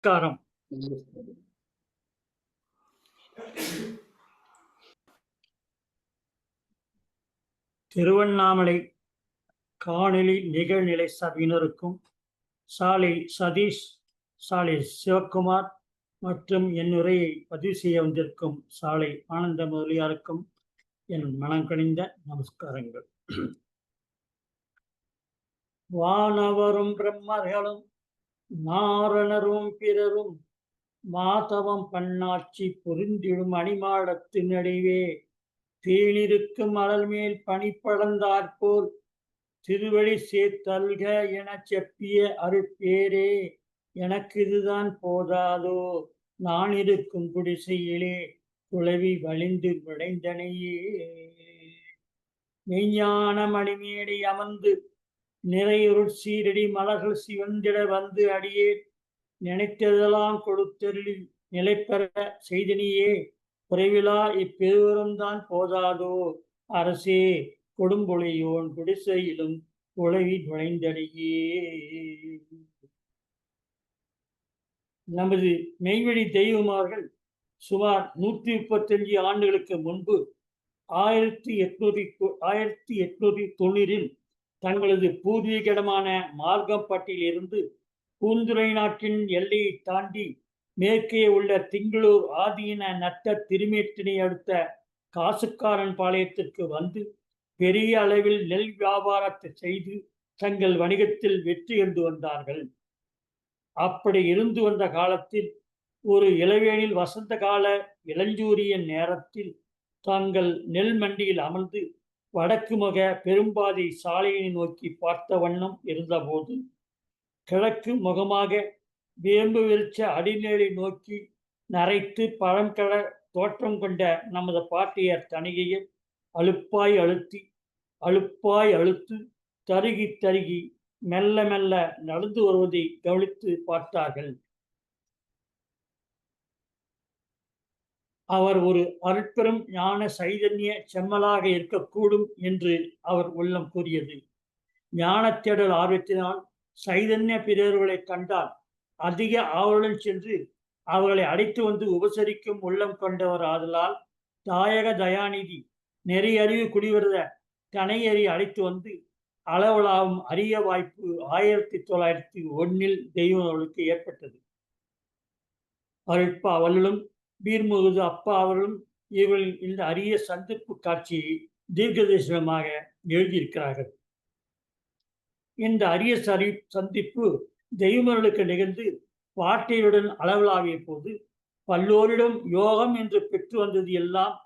நமஸ்காரம். திருவண்ணாமலை காணொலி நிகழ்நிலை சபையினருக்கும், சாலை சதீஷ், சாலை சிவக்குமார் மற்றும் என் உரையை பதிவு செய்ய வந்திருக்கும் சாலை ஆனந்த முதலியாருக்கும் என் மனம் கனிந்த நமஸ்காரங்கள். வானவரும் பிரம்மர்களும் நாரணரும் பிறரும் மாதவம் பண்ணாட்சி புரிந்திடும் அணிமாடத்து நடுவே தேனிருக்கும் அழல் மேல் பனி படர்ந்தாற்போல் திருவடி சேர்த்தல்க எனச் செப்பிய அருட்பேரே, எனக்கு இதுதான் போதாதோ, நான் இருக்கும் குடிசையிலே குளவி வழிந்து விளைந்தனையே. மெய்ஞான மணிமேடை அமர்ந்து நிறையுருட் சீரடி மலர்கள் சிவந்திட வந்து அடியே நினைத்ததெல்லாம் கொடுத்தருளி நிலை பெற செய்தனியே. குறைவிலா இப்பெருவரும் தான் போதாதோ, அரசே கொடும்பொழியோன் குடிசையிலும் குளவி நுழைந்தடையே. நமது மெய்வழி தெய்வமார்கள் சுமார் 135 ஆண்டுகளுக்கு முன்பு 1890 தங்களது பூர்வீகமான மார்க்கம்பட்டியில் இருந்து பூந்துரை நாட்டின் எல்லையை தாண்டி மேற்கே உள்ள திங்களூர் ஆதீன நட்ட திருமேற்றினை அடுத்த காசுக்காரன் பாளையத்திற்கு வந்து பெரிய அளவில் நெல் வியாபாரத்தை செய்து தங்கள் வணிகத்தில் வெற்றி கண்டு வந்தார்கள். அப்படி இருந்து வந்த காலத்தில் ஒரு இளவேனில் வசந்த கால இளஞ்சூரிய நேரத்தில் தாங்கள் நெல் மண்டியில் அமர்ந்து வடக்கு முக பெரும்பாதை சாலையை நோக்கி பார்த்த வண்ணம் இருந்தபோது கிழக்கு முகமாக வேம்பு விரிச்ச அடிநேரை நோக்கி நரைத்து பழங்கட தோற்றம் கொண்ட நமது பாட்டியர் தணிகையை அழுப்பாய் அழுத்து தருகி தருகி மெல்ல மெல்ல நடந்து வருவதை கவனித்து பார்த்தார்கள். அவர் ஒரு அருட்பெரும் ஞான சைதன்ய செம்மலாக இருக்கக்கூடும் என்று அவர் உள்ளம் கூறியது. ஞான தேடல் ஆர்வத்தினால் சைதன்ய பிறர்களை கண்டால் அதிக ஆவலுடன் சென்று அவர்களை அழைத்து வந்து உபசரிக்கும் உள்ளம் கொண்டவர் ஆதலால் தாயக தயாநிதி நெறியறிவு குடிவருத தனையறி அழைத்து வந்து அளவலாவும் அரிய வாய்ப்பு 1901 தெய்வங்களுக்கு ஏற்பட்டது. அருட்பா அவர்களும் பீர்முகுது அப்பா அவர்களும் இவர்களின் இந்த அரிய சந்திப்பு காட்சியை தீர்க்கதரிசனமாக எழுதியிருக்கிறார்கள். இந்த அரிய சந்திப்பு தெய்வங்களுக்கு நிகழ்ந்து பாட்டையுடன் அளவலாவிய போது பல்லோரிடம் யோகம் என்று பெற்று வந்தது எல்லாம்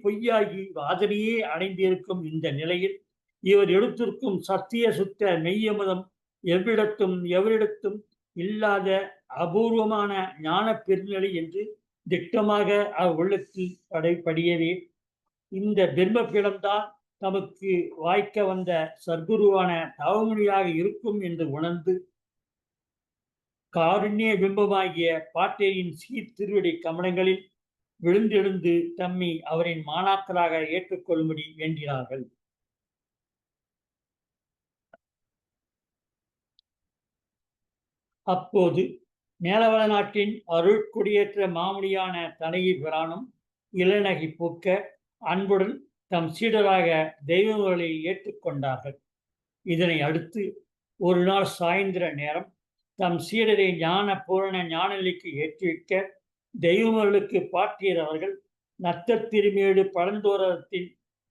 பொய்யாகி வாதனையே அடைந்திருக்கும் இந்த நிலையில் இவர் எடுத்திருக்கும் சத்திய சுத்த மெய்யமுதம் எவரிடத்தும் இல்லாத அபூர்வமான ஞான பெருநிலை என்று திட்டமாக அவர் உள்ளத்தில் படியவே இந்த பிரம்மபீடம்தான் தமக்கு வாய்க்க வந்த சர்க்குருவான தவமொழியாக இருக்கும் என்று உணர்ந்து காருண்ய பிம்பமாகிய பாட்டேரியின் திருவடி கமலங்களில் விழுந்தெழுந்து தம்மை அவரின் மாணாக்கராக ஏற்றுக்கொள்ளும்படி வேண்டினார்கள். அப்போது மேலவள நாட்டின் அருட்குடியேற்ற மாமுடியான தனகி பிரானும் இளநகை பூக்க அன்புடன் தம் சீடராக தெய்வங்களை ஏற்றுக்கொண்டார்கள். இதனை அடுத்து ஒரு நாள் சாயந்திர நேரம் தம் சீடரை ஞான பூரண ஞான நிலைக்கு ஏற்றிவிக்க தெய்வங்களுக்கு பாட்டியர் அவர்கள் நத்தர் திருமேடு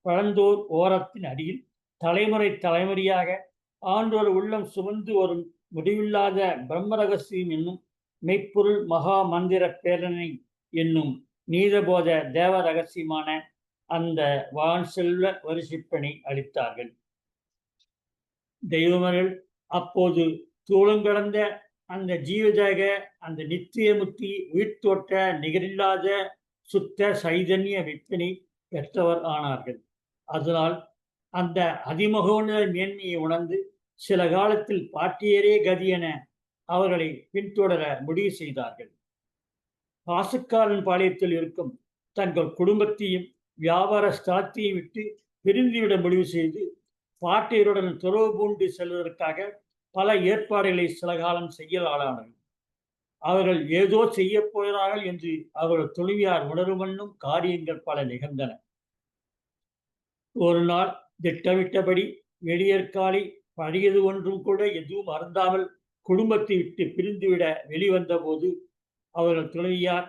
பழந்தோர் ஓரத்தின் அடியில் தலைமுறையாக ஆண்டோர் உள்ளம் சுமந்து வரும் முடிவில்லாத பிரம்ம ரகசியம் என்னும் மெய்ப்பொருள் மகா மந்திர பேரணை என்னும் நீதபோத தேவ ரகசியமான அந்த வான் செல்வ வரிசிப்பனை அளித்தார்கள். தெய்வமர்கள் அப்போது தூளங்கடந்த அந்த ஜீவதேக அந்த நித்தியமுத்தி உயிர்த்தோட்ட நிகரில்லாத சுத்த சைதன்ய விற்பனை பெற்றவர் ஆனார்கள். அதனால் அந்த அதிமகோன்னத மேன்மையை உணர்ந்து சில காலத்தில் பாட்டியரே கதி என அவர்களை பின்தொடர முடிவு செய்தார்கள். காசுக்காரன் பாளையத்தில் இருக்கும் தங்கள் குடும்பத்தையும் வியாபார ஸ்தலத்தையும் விட்டு பிரிந்துவிட முடிவு செய்து பாட்டியருடன் துறவு பூண்டு செல்வதற்காக பல ஏற்பாடுகளை சில காலம் செய்யலானார்கள். அவர்கள் ஏதோ செய்ய போகிறார்கள் என்று அவர்கள் துணைவியார் உணருமன்னும் காரியங்கள் பல நிகழ்ந்தன. ஒரு நாள் திட்டமிட்டபடி வெளியற்காலை பழையது ஒன்றும் கூட எதுவும் அருந்தாமல் குடும்பத்தை விட்டு பிரிந்துவிட வெளிவந்த போது அவர்கள் துணைவியார்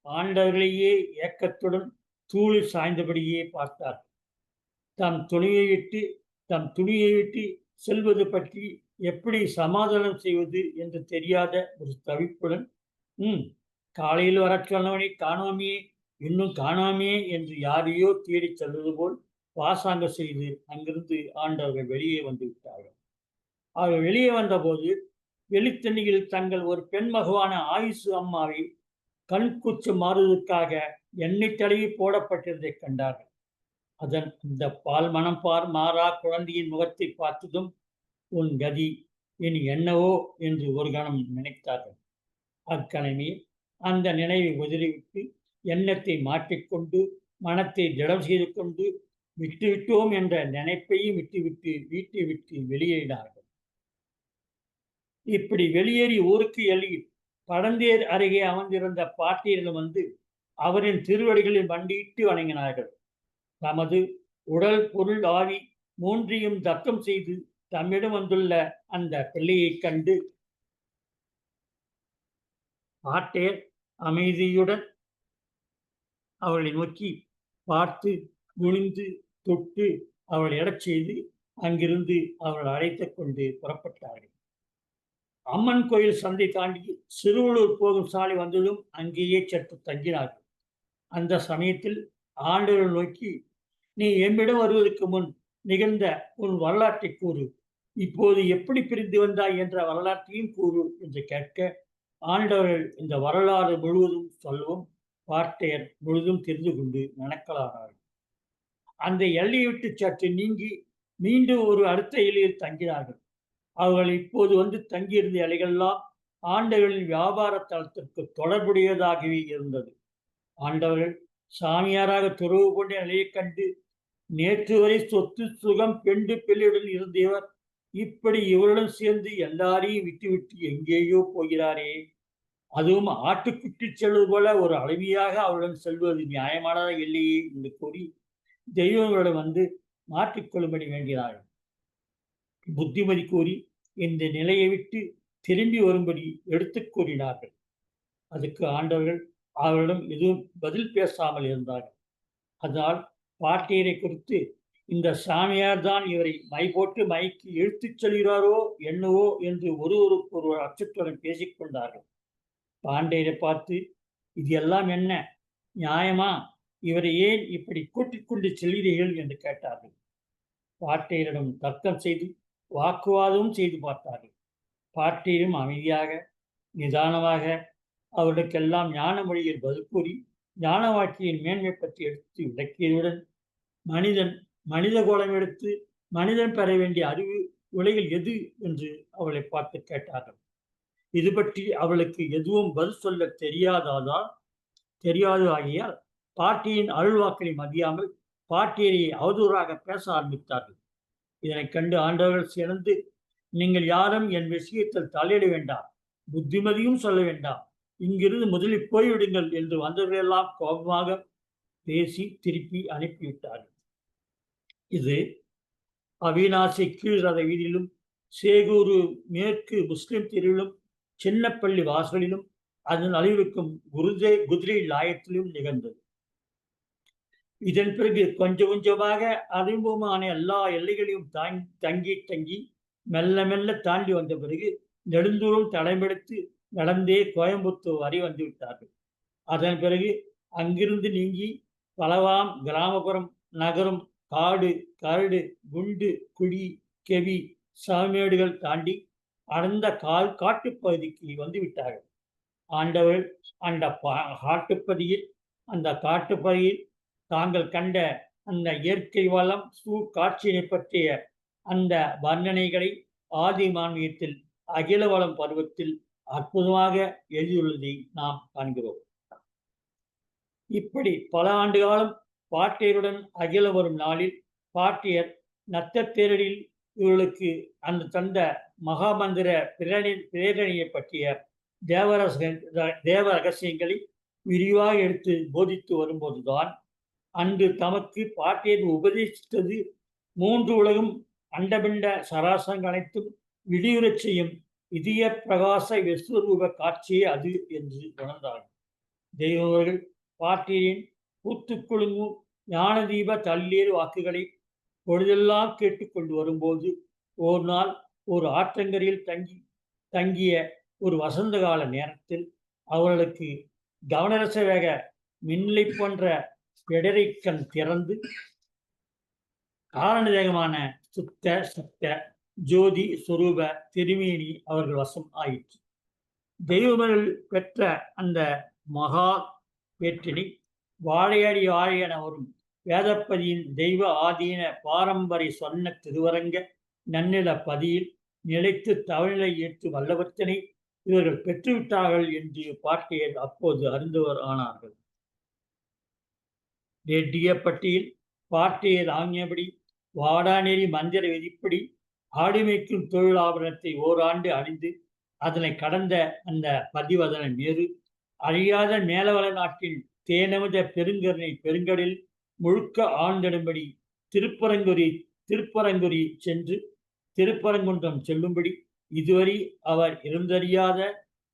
ஆண்டவர்களையே ஏக்கத்துடன் தூளில் சாய்ந்தபடியே பார்த்தார். தம் துணியை விட்டு செல்வது பற்றி எப்படி சமாதானம் செய்வது என்று தெரியாத ஒரு தவிப்புடன், காலையில் வரச் சொன்னவனை காணோமே, இன்னும் காணாமே என்று யாரையோ தேடிச் செல்வது போல் பாசாங்க செய்து அங்கிருந்து ஆண்டவர்கள் வெளியே வந்து விட்டார்கள். அவர்கள் வெளியே வந்தபோது வெளித்தண்ணியில் தங்கள் ஒரு பெண் மகவான ஆயுசு அம்மாவை கண்கூச்சு மாறுவதற்காக எண்ணெய் தடவி போடப்பட்டிருந்ததை கண்டார்கள். அதன் இந்த பால் மனம் மாறா குழந்தையின் முகத்தை பார்த்ததும் உன் கதி இனி என்னவோ என்று ஒரு கணம் நினைத்தார்கள். அக்கணமே அந்த நினைவை உதறிவிட்டு எண்ணத்தை மாற்றிக்கொண்டு மனத்தை திடம் செய்து கொண்டு விட்டுவிட்டோம் என்ற நினைப்பையும் விட்டுவிட்டு வீட்டை விட்டு வெளியேறினார்கள். இப்படி வெளியேறி ஊருக்கு எள்ளி படந்தேர் அருகே அமர்ந்திருந்த பாட்டியரிடம் வந்து அவரின் திருவடிகளில் மண்டியிட்டு வணங்கினார்கள். தமது உடல் பொருள் ஆவி மூன்றையும் தத்தம் செய்து தம்மிடம் வந்துள்ள அந்த பிள்ளையைக் கண்டு பாட்டேர் அமைதியுடன் அவர்களை நோக்கி பார்த்து குனிந்து தொட்டு அவளை எழச் செய்து அங்கிருந்து அவர்கள் அழைத்துக் கொண்டு புறப்பட்டார்கள். அம்மன் கோயில் சந்தை தாண்டி சிறுவலூர் போகும் சாலை வந்ததும் அங்கேயே சற்று தங்கினார்கள். அந்த சமயத்தில் ஆண்டவர்கள் நோக்கி, நீ எம்மிடம் வருவதற்கு முன் நிகழ்ந்த உன் வரலாற்றை கூறு, இப்போது எப்படி பிரிந்து வந்தாய் என்ற வரலாற்றையும் கூறு என்று கேட்க, ஆண்டவர்கள் இந்த வரலாறு முழுவதும் சொல்லவும் பாட்டையர் முழுதும் தெரிந்து கொண்டு நனக்கலானார்கள். அந்த எல்லையை விட்டு சற்று நீங்கி மீண்டும் ஒரு அடுத்த எல்லையில் தங்கினார்கள். அவர்கள் இப்போது வந்து தங்கியிருந்த எல்லைகள்லாம் ஆண்டவர்களின் வியாபார தளத்திற்கு தொடர்புடையதாகவே இருந்தது. ஆண்டவர்கள் சாமியாராக துறவு கொண்ட நிலையைக் கண்டு நேற்று வரை சொத்து சுகம் பெண்டு பிள்ளையுடன் இருந்தவர் இப்படி இவருடன் சேர்ந்து எல்லாரையும் விட்டுவிட்டு எங்கேயோ போகிறாரே, அதுவும் ஆட்டுக்குட்டி செல்வது போல ஒரு அளவியாக அவருடன் செல்வது நியாயமானதா இல்லையே என்று கூறி தெய்வங்களிடம் வந்து மாற்றிக்கொள்ளும்படி வேண்டினார்கள். புத்திமதி கூறி இந்த நிலையை விட்டு திரும்பி வரும்படி எடுத்துக் கூறினார்கள். அதுக்கு ஆண்டவர்கள் அவரிடம் எதுவும் பதில் பேசாமல் இருந்தார்கள். அதனால் பாட்டியரை குறித்து இந்த சாமியார் தான் இவரை மை போட்டு மைக்கு இழுத்துச் செல்கிறாரோ என்னவோ என்று ஒருவருக்கு ஒருவர் அச்சத்துடன் பேசிக்கொண்டார்கள். பாண்டியரை பார்த்து, இது எல்லாம் என்ன நியாயமா, இவரை ஏன் இப்படி கூட்டிக் கொண்டு செல்கிறீர்கள் என்று கேட்டார்கள். பாட்டியரிடம் தர்க்கம் செய்து வாக்குவாதமும் செய்து பார்த்தார்கள். பாட்டியரும் அமைதியாக நிதானமாக அவர்களுக்கெல்லாம் ஞான மொழியில் பதில் கூறி ஞான வாழ்க்கையின் மேன்மை பற்றி எடுத்து விளக்கியதுடன் மனித கோலம் எடுத்து மனிதன் பெற வேண்டிய அறிவு உலகில் எது என்று அவளை பார்த்து கேட்டார்கள். இது பற்றி அவளுக்கு எதுவும் பதில் சொல்ல தெரியாது ஆகியால் பாட்டியின் அருள்வாக்களை மதியாமல் பாட்டியரை அவதூறாக பேச ஆரம்பித்தார்கள். இதனைக் கண்டு ஆண்டவர்கள் சேர்ந்து, நீங்கள் யாரும் என் விஷயத்தில் தலையிட வேண்டாம், புத்திமதியும் சொல்ல வேண்டாம், இங்கிருந்து முதலில் போய்விடுங்கள் என்று வந்தவர்களெல்லாம் கோபமாக பேசி திருப்பி அனுப்பிவிட்டார்கள். இது அவிநாசி கீழ் ரத வீதியிலும் சேகூரு மேற்கு முஸ்லிம் தெருவிலும் சின்னப்பள்ளி வாசலிலும் அதன் அழிவிற்கும் குதிரை லாயத்திலும் நிகழ்ந்தது. இதன் பிறகு கொஞ்சம் கொஞ்சமாக அறிமுகமான எல்லா எல்லைகளையும் தங்கி மெல்ல மெல்ல தாண்டி வந்த பிறகு நெடுந்தூரம் தடமெடுத்து நடந்தே கோயம்புத்தூர் வரை வந்து விட்டார்கள். அதன் பிறகு அங்கிருந்து நீங்கி பலவாம் கிராமப்புறம் நகரம் காடு கரடு குண்டு குழி கெவி சாமேடுகள் தாண்டி அடர்ந்த காட்டுப்பகுதிக்கு வந்து விட்டார்கள். ஆண்டவர்கள் அந்த காட்டுப்பகுதியில் தாங்கள் கண்ட அந்த இயற்கை வளம் காட்சியினை பற்றிய அந்த வர்ணனைகளை ஆதி மான்மியத்தில் அகில வளம் பருவத்தில் அற்புதமாக எழுதியுள்ளதை நாம் காண்கிறோம். இப்படி பல ஆண்டு காலம் பாட்டியருடன் அகில வரும் நாளில் பாட்டியர் நத்தத்தேரடில் இவர்களுக்கு அந்த தந்த மகாமந்திர பிரேரணையை பற்றிய தேவ ரகசியங்களை விரிவாக எடுத்து போதித்து வரும்போதுதான் அன்று தமக்கு பாட்டியது உபதேசித்தது மூன்று உலகம் அண்டபிண்ட சராசரங்கள் அனைத்தும் விடியுறச் செய்யும் இதய பிரகாச விஸ்வரூப காட்சியே அது என்று உணர்ந்தார்கள். தெய்வர்கள் பாட்டியின் கூத்துக்குழுங்கும் ஞானதீப தள்ளீர் வாக்குகளை பொழுதெல்லாம் கேட்டுக்கொண்டு வரும்போது ஒரு நாள் ஒரு ஆற்றங்கரையில் தங்கிய ஒரு வசந்த கால நேரத்தில் அவர்களுக்கு கவனரச வேக மின்னிலை போன்ற பெடரிக்கண் திறந்து காரணதேகமான சுத்த சத்த ஜோதி சுரூப திருமேனி அவர்கள் வசம் ஆயிற்று. தெய்வங்கள் பெற்ற அந்த மகா வேற்றினை வாழையடி வாழையென வரும் வேதப்பதியின் தெய்வ ஆதீன பாரம்பரிய சொன்ன திருவரங்க நன்னில பதியில் நிலைத்து தவநிலை ஏற்று வல்லவர்த்தனை இவர்கள் பெற்றுவிட்டார்கள் என்று பாட்டியர் அப்போது அறிந்தவர் ஆனார்கள். ரெட்டியப்பட்டியில் பாட்டியர் ஆங்கியபடி வாடாநெறி மந்திர விதிப்படி ஆடிமைக்கும் தொழிலாபரணத்தை ஓராண்டு அணிந்து அதனை கடந்த அந்த பதிவதன மேறு அழியாத மேலவள நாட்டில் தேனமத பெருங்கருணை பெருங்கடலில் முழுக்க ஆழ்ந்திடும்படி திருப்பரங்குரி சென்று திருப்பரங்குன்றம் செல்லும்படி இதுவரை அவர் இருந்தறியாத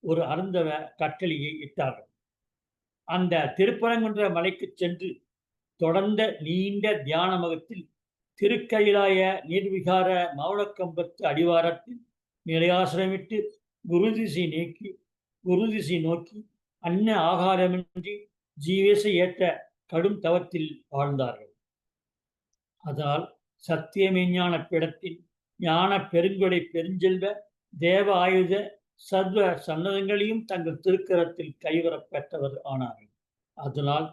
ஒரு அருந்தவ கட்டளையை இட்டார்கள். அந்த திருப்பரங்குன்ற மலைக்கு சென்று தொடர்ந்த நீண்ட தியான முகத்தில் திருக்கயிலாய நீர்விகார மௌனக்கம்பத்து அடிவாரத்தில் நிலையாசிரமிட்டு குருதிசை நோக்கி அன்ன ஆகாரமின்றி ஜீவேச ஏற்ற கடும் தவத்தில் வாழ்ந்தார்கள். அதனால் சத்தியமெஞ்ஞான பீடத்தில் ஞான பெருங்கொடை பெருஞ்செல்வ தேவ ஆயுத சர்வ சன்னதங்களையும் தங்கள் திருக்கரத்தில் கைவரப் பெற்றவர் ஆனார்கள். அதனால்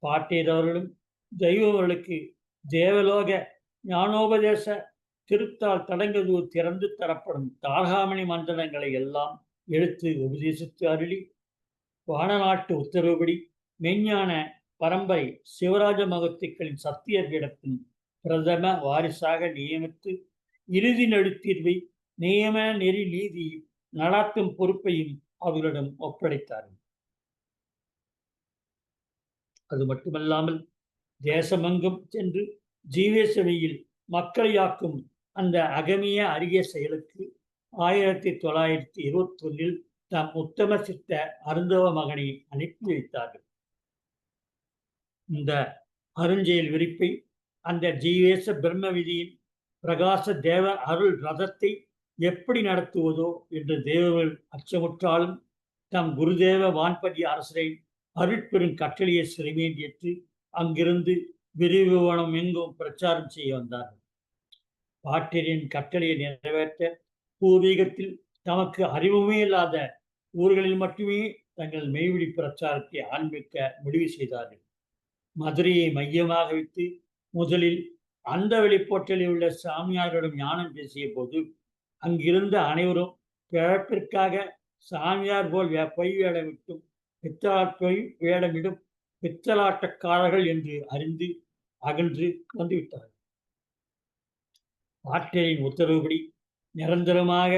பாட்டியரவர்களும் தெய்வங்களுக்கு தேவலோக ஞானோபதேச திருத்தால் தடங்கதூர் திறந்து தரப்படும் தாகாமணி மந்திரங்களை எல்லாம் எடுத்து உபதேசித்து அருளி வானநாட்டு உத்தரவுபடி மெஞ்ஞான பரம்பரை சிவராஜ மகத்துக்களின் சத்திய பீடத்தின் பிரதம வாரிசாக நியமித்து இறுதி நடுத்தீர்வை நியம நெறி நீதி நடாத்தும் பொறுப்பையும் அவர்களிடம் ஒப்படைத்தார்கள். அது மட்டுமல்லாமல் தேசமெங்கும் சென்று ஜீவேசவையில் மக்களையாக்கும் அந்த அகமிய அரிய செயலுக்கு 1921 தம் உத்தம சித்த அருந்தவ மகனை அனுப்பி வைத்தார்கள். இந்த அருஞ்செயல் விரிப்பை அந்த ஜீவேச பிரம்ம விதியின் பிரகாச தேவ அருள் ரதத்தை எப்படி நடத்துவதோ என்று தேவர்கள் அச்சமுற்றாலும் தம் குருதேவ வான்பதி அரசரை அருட்பெரும் கட்டளையை சிறைமேந்தியற்று அங்கிருந்து விரிவுவனம் எங்கும் பிரச்சாரம் செய்ய வந்தார்கள். பாட்டியரின் கட்டளையை நிறைவேற்ற பூர்வீகத்தில் தமக்கு அறிவுமே இல்லாத ஊர்களில் மட்டுமே தங்கள் மெய்விழி பிரச்சாரத்தை ஆரம்பிக்க முடிவு செய்தார்கள். மதுரையை மையமாக வைத்து முதலில் அந்த வெளிப்போட்டலில் உள்ள சாமியார்களிடம் ஞானம் பேசிய போது அங்கிருந்த அனைவரும் பிழப்பிற்காக சாமியார் போல் பொய் வேடமிட்டும் வேடமிடும் பித்தலாட்டக்காரர்கள் என்று அறிந்து அகன்று வந்துவிட்டார்கள். பாட்டியரின் உத்தரவுபடி நிரந்தரமாக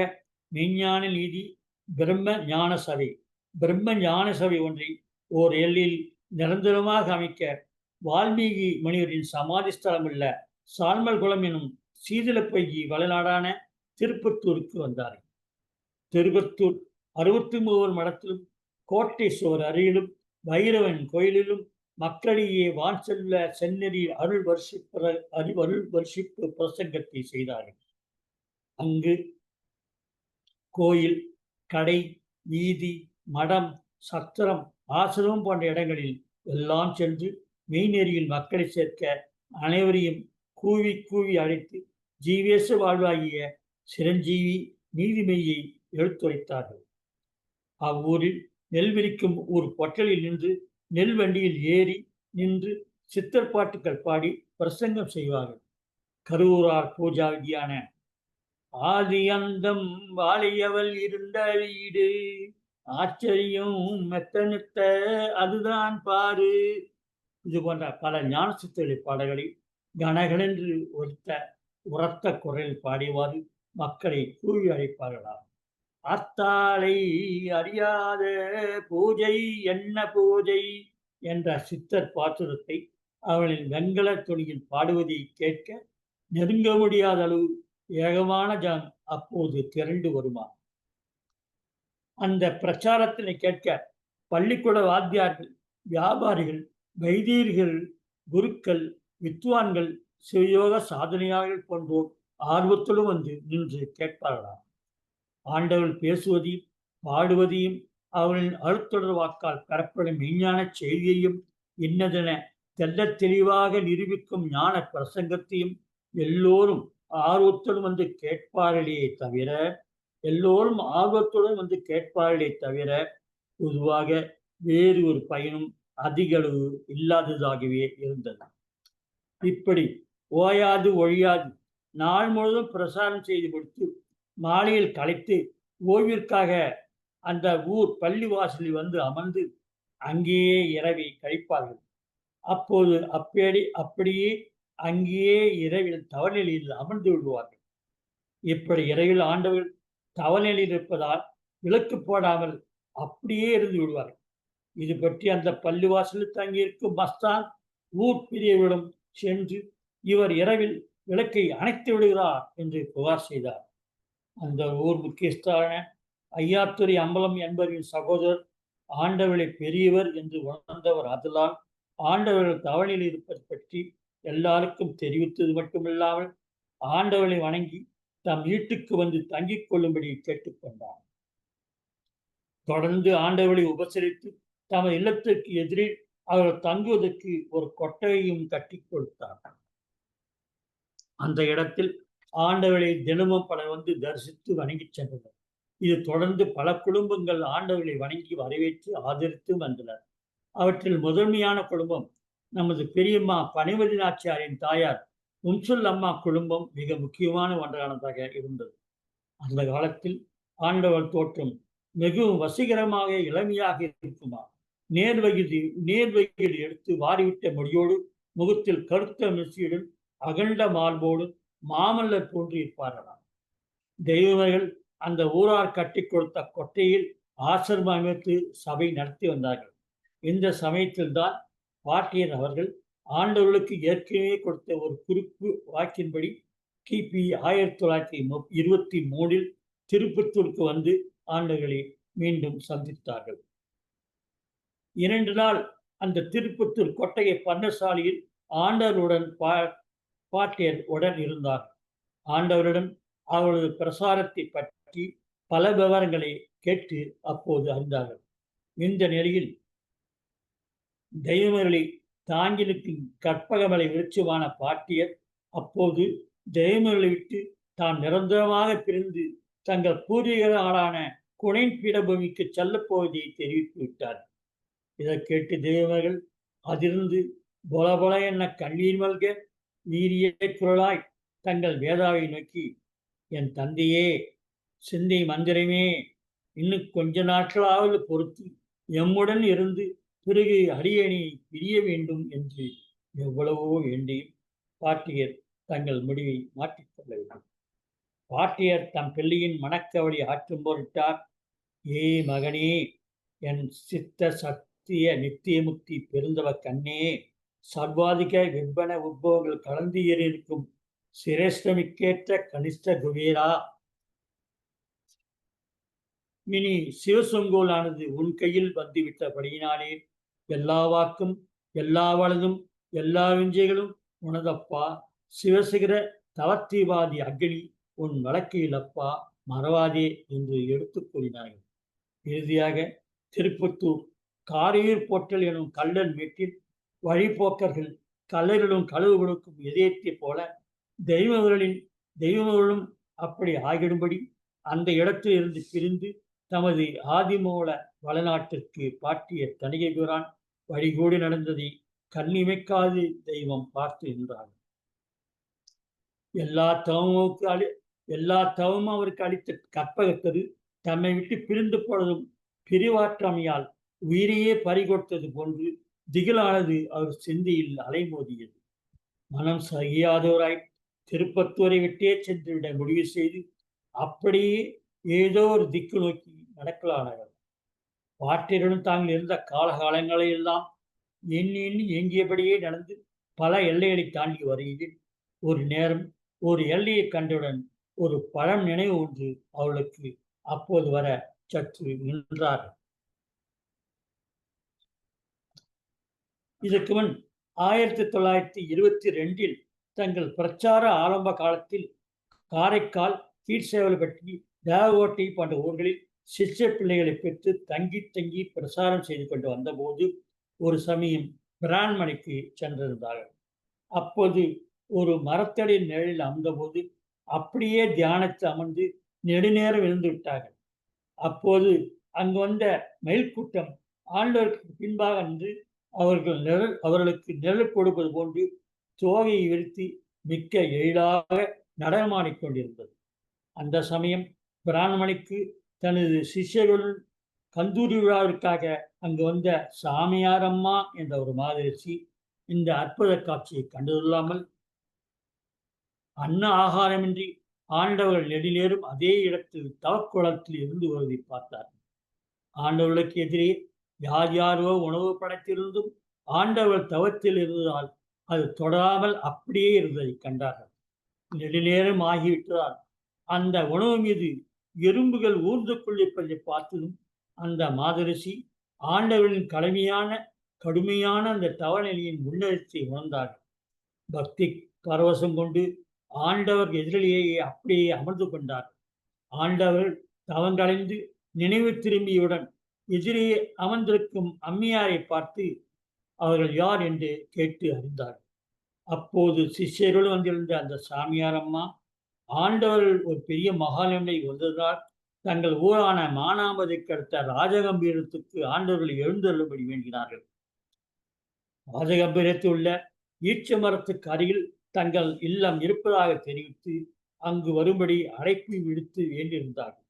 மெய்ஞான நீதி பிரம்ம ஞான சபை ஒன்றை ஓர் எல்லில் நிரந்தரமாக அமைக்க வால்மீகி முனிவரின் சமாதி ஸ்தலம் உள்ள சால்மல்குளம் எனும் சீதளப்பைகி வளநாடான திருப்பத்தூருக்கு வந்தார்கள். திருப்பத்தூர் 63 மடத்திலும் கோட்டை சோர் அருகிலும் வைரவன் கோயிலிலும் மக்களிடையே வான் செல்வ செந்நெறி அருள் வர்ஷிப்பு பிரசங்கத்தை செய்தார்கள். அங்கு கோயில், கடை, வீதி, மடம், சத்திரம், ஆசிரமம் போன்ற இடங்களில் எல்லாம் சென்று மெய்நெறியில் மக்களை சேர்க்க அனைவரையும் கூவி கூவி அழைத்து ஜீவேச வாழ்வாகிய சிரஞ்சீவி நீதிமையை எடுத்துரைத்தார்கள். அவ்வூரில் நெல் விரிக்கும் ஊர் பொட்டலில் நின்று நெல் வண்டியில் ஏறி நின்று சித்தற்பாட்டுக்கள் பாடி பிரசங்கம் செய்வார்கள். கரூரார் பூஜா விதியான ஆதி அந்தம் வாழையவள் இருந்த வீடு ஆச்சரியம் மெத்த அதுதான் பாரு இது போன்ற பல ஞான சித்தர்களை பாடல்களை கனகனென்று உரத்த குரலில் பாடியவாறு மக்களை கூவி அழைப்பார்களாம். அத்தாளை அறியாத பூஜை என்ன பூஜை என்ற சித்தர் பாசுரத்தை அவளின் வெண்கல துணியில் பாடுவதை கேட்க நெருங்க முடியாத அளவு ஏகமான ஜனம் அப்போது திரண்டு வருமா. அந்த பிரச்சாரத்தினை கேட்க பள்ளிக்கூட வாத்தியார்கள், வியாபாரிகள், வைத்தியர்கள், குருக்கள், வித்வான்கள், சிவயோக சாதனையாளர்கள் போன்றோர் ஆர்வத்துடன் வந்து நின்று கேட்பார்களாம். ஆண்டவர்கள் பேசுவதையும் பாடுவதையும் அவர்களின் அருத்தொடர் வாக்கால் பெறப்படும் விஞ்ஞான செய்தியையும் இன்னதென தெள்ளத் தெளிவாக நிரூபிக்கும் ஞான பிரசங்கத்தையும் எல்லோரும் ஆர்வத்துடன் வந்து கேட்பார்களே தவிர பொதுவாக வேறு ஒரு பயனும் அதிக அளவு இல்லாததாகவே இருந்தது. இப்படி ஓயாது ஒழியாது நாள் முழுவதும் பிரசாரம் செய்து கொடுத்து மாலையில் கலைத்து ஓய்விற்காக அந்த ஊர் பள்ளிவாசலில் வந்து அமர்ந்து அங்கேயே இரவை கழிப்பார்கள். அப்போது அப்படியே அங்கேயே இரவில் தவநிலையில் அமர்ந்து விடுவார்கள். இப்படி இரவில் ஆண்டவர்கள் தவநிலையில் இருப்பதால் விளக்கு போடாமல் அப்படியே இருந்து விடுவார்கள். இது பற்றி அந்த பள்ளிவாசலில் தங்கியிருக்கும் மஸ்தான் ஊர் பிரியவிடம் சென்று இவர் இரவில் விளக்கை அணைத்து விடுகிறார் என்று புகார் செய்தார். அந்த ஊர் முக்கியஸ்தான ஐயாத்துறை அம்பலம் என்பவரின் சகோதரர் ஆண்டவரை பெரியவர் என்று உணர்ந்தவர். அதனால் ஆண்டவர்கள் தவணையில் இருப்பது பற்றி எல்லாருக்கும் தெரிவித்தது மட்டுமில்லாமல் ஆண்டவரை வணங்கி தம் வீட்டுக்கு வந்து தங்கிக் கொள்ளும்படி கேட்டுக்கொண்டார். தொடர்ந்து ஆண்டவரை உபசரித்து தமது இல்லத்திற்கு எதிரில் அவர்கள் தங்குவதற்கு ஒரு கொட்டையையும் கட்டி கொடுத்தார். அந்த இடத்தில் ஆண்டவரை தினமும் பலர் வந்து தரிசித்து வணங்கி சென்றனர். இது தொடர்ந்து பல குடும்பங்கள் ஆண்டவரை வணங்கி வரவேற்று ஆதரித்து வந்தனர். அவற்றில் முதன்மையான குடும்பம் நமது பெரியம்மா பனிமதி நாச்சியாரின் தாயார் உம்சுல் அம்மா குடும்பம் மிக முக்கியமான ஒன்றானதாக இருந்தது. அந்த காலத்தில் ஆண்டவர் தோற்றம் மிகவும் வசீகரமாக இளமையாக இருக்குமா. நேர்வகில் எடுத்து வாரிவிட்ட முடியோடு முகத்தில் கருத்த மிசியுடன் அகண்ட மார்போடு மாமல்லர் போன்று இருப்பார்களாம். தெய்வங்கள் அந்த ஊரார் கட்டி கொடுத்த கொட்டையில் ஆசிரமம் அமைத்து சபை நடத்தி வந்தார்கள். இந்த சமயத்தில் தான் பாட்டியர் அவர்கள் ஆண்டவர்களுக்கு ஏற்கனவே கொடுத்த ஒரு குறிப்பு வாக்கின்படி கிபி 1923 திருப்பத்தூருக்கு வந்து ஆண்டவர்களை மீண்டும் சந்தித்தார்கள். 2 நாள் அந்த திருப்பத்தூர் கொட்டையை பன்னசாலையில் ஆண்டவருடன் பாட்டியர் உடன் இருந்தார். ஆண்டவரிடம் அவரது பிரசாரத்தை பற்றி பல விவரங்களை கேட்டு அப்போது அறிந்தார்கள். இந்த நிலையில் தெய்வமர்களை தாங்கி நிற்கும் கற்பகமலை விருட்சமான பாட்டியர் அப்போது தெய்வமர்களை விட்டு தான் நிரந்தரமாக பிரிந்து தங்கள் பூர்வீக நாடான குனைன் பீடபூமிக்கு செல்லப் போவதை தெரிவித்து விட்டார். இதை கேட்டு தெய்வமர்கள் அதிர்ந்து பொல என்ன கண்ணீர் மல்க வீரிய குரலாய் தங்கள் வேதாவை நோக்கி, என் தந்தையே, சிந்தை மந்திரமே, இன்னும் கொஞ்ச நாட்களாவது பொறுத்து எம்முடன் இருந்து பிறகு அடியணி பிரிய வேண்டும் என்று எவ்வளவோ வேண்டியும் பாட்டியர் தங்கள் முடிவை மாற்றிக்கொள்ளவில்லை. பாட்டியர் தம் பிள்ளையின் மனக்கவலை ஆற்றும் பொருட்டார், ஏ மகனே, என் சித்த சக்திய நித்தியமுக்தி பெருந்தவ கண்ணே, சர்வாதிக விற்பன உத்பவங்கள் கலந்து ஏறியிருக்கும் சிரேஷ்டமிக்கேற்ற கனிஷ்ட குபேரா, இனி சிவசொங்கோலானது உன் கையில் வந்துவிட்டபடியினாலே எல்லா வாக்கும் எல்லா வலதும் எல்லா விஞ்சைகளும் உனதப்பா. சிவசிகர தவத்தீவாதி அக்னி உன் வழக்கையில் அப்பா, மறவாதே என்று எடுத்துக் கூறினார்கள். இறுதியாக திருப்பத்தூர் காரையூர் போற்றல் எனும் கள்ளன் வீட்டில் வழிபோக்கர்கள் கல்லர்களும் களவுகளுக்கும் இதயத்தை போல தெய்வங்களும் அப்படி ஆகிடும்படி அந்த இடத்தில் இருந்து பிரிந்து தமது ஆதிமூல வளநாட்டிற்கு பாட்டிய தணிகைபுரான் வழிகூடி நடந்ததை கண்ணிமைக்காது தெய்வம் பார்த்து நின்றார்கள். எல்லா தவமும் அவருக்கு அளித்த கற்பகத்தது தம்மை விட்டு பிரிந்து போனதும் பிரிவாற்றாமையால் உயிரையே பறிகொடுத்தது போன்று திகிலானது அவர் சிந்தையில் அலைமோதியது. மனம் சகியாதவராய் திருப்பத்தூரை விட்டே சென்றுவிட முடிவு செய்து அப்படியே ஏதோ ஒரு திக்கு நோக்கி நடக்கலானார்கள். பாட்டியருடன் தாங்கள் இருந்த காலகாலங்களை எல்லாம் எண்ணி எண்ணி ஏங்கியபடியே நடந்து பல எல்லைகளை தாண்டி வருகையில் ஒரு நேரம் ஒரு எல்லையை கண்டவுடன் ஒரு பழம் நினைவு ஒன்று அவளுக்கு அப்போது வர சற்று நின்றார். இதற்கு முன் 1922 தங்கள் பிரச்சார ஆரம்ப காலத்தில் காரைக்கால், கீழ்சேவல்பட்டி, தேவகோட்டை போன்ற ஊர்களில் சிஷ்ய பிள்ளைகளை பெற்று தங்கி தங்கி பிரசாரம் செய்து கொண்டு வந்தபோது ஒரு சமயம் பிரான்மணிக்கு சென்றிருந்தார்கள். அப்போது ஒரு மரத்தடி நிழலில் அமர்ந்தபோது அப்படியே தியானத்தில் அமர்ந்து நெடுநேரம் இருந்து விட்டார்கள். அப்போது அங்கு வந்த மயில் கூட்டம் ஆண்டவருக்கு பின்பாக நின்று அவர்களுக்கு நிழல் கொடுப்பது போன்று தோகையை விரித்து மிக்க எளிதாக நடனமாடிக் கொண்டிருந்தது. அந்த சமயம் பிரான்மணிக்கு தனது சிஷ்யர்களுடன் கந்தூரி விழாவிற்காக அங்கு வந்த சாமியாரம்மா என்ற ஒரு மாதரிசி இந்த அற்புத காட்சியை கண்டதில்லாமல் அன்ன ஆகாரமின்றி ஆண்டவர்கள் நெடுநேரும் அதே இடத்தில் தவக்குளத்தில் இருந்து வருவதை பார்த்தார். ஆண்டவர்களுக்கு எதிரே யார் யாரோ உணவு படைத்திருந்தும் ஆண்டவர் தவத்தில் இருந்ததால் அது தொடராமல் அப்படியே இருந்ததை கண்டார்கள். நெடுநேரம் ஆகிவிட்டதால் அந்த உணவு மீது எறும்புகள் ஊர்ந்து கொண்டிருப்பதை பார்த்ததும் அந்த மாதரிசி ஆண்டவரின் கடுமையான அந்த தவநிலையின் முன்னெடுத்தை உணர்ந்தார்கள். பக்தி பரவசம் கொண்டு ஆண்டவர் எதிரிலேயே அப்படியே அமர்ந்து கொண்டார். ஆண்டவர் தவங்களைந்து நினைவு திரும்பியவுடன் எதிரே அமர்ந்திருக்கும் அம்மையாரை பார்த்து அவர்கள் யார் என்று கேட்டு அறிந்தார். அப்போது சிஷ்யர்கள் வந்திருந்த அந்த சாமியார் அம்மா ஆண்டவர்கள் ஒரு பெரிய மகாநிலை வந்ததால் தங்கள் ஊரான மானாமதிக்கு அடுத்த ராஜகம்பீரத்துக்கு ஆண்டவர்களை எழுந்தருளும்படி வேண்டினார்கள். ராஜகம்பீரத்தில் உள்ள ஈச்ச மரத்துக்கு அருகில் தங்கள் இல்லம் இருப்பதாக தெரிவித்து அங்கு வரும்படி அழைப்பு விடுத்து வேண்டியிருந்தார்கள்.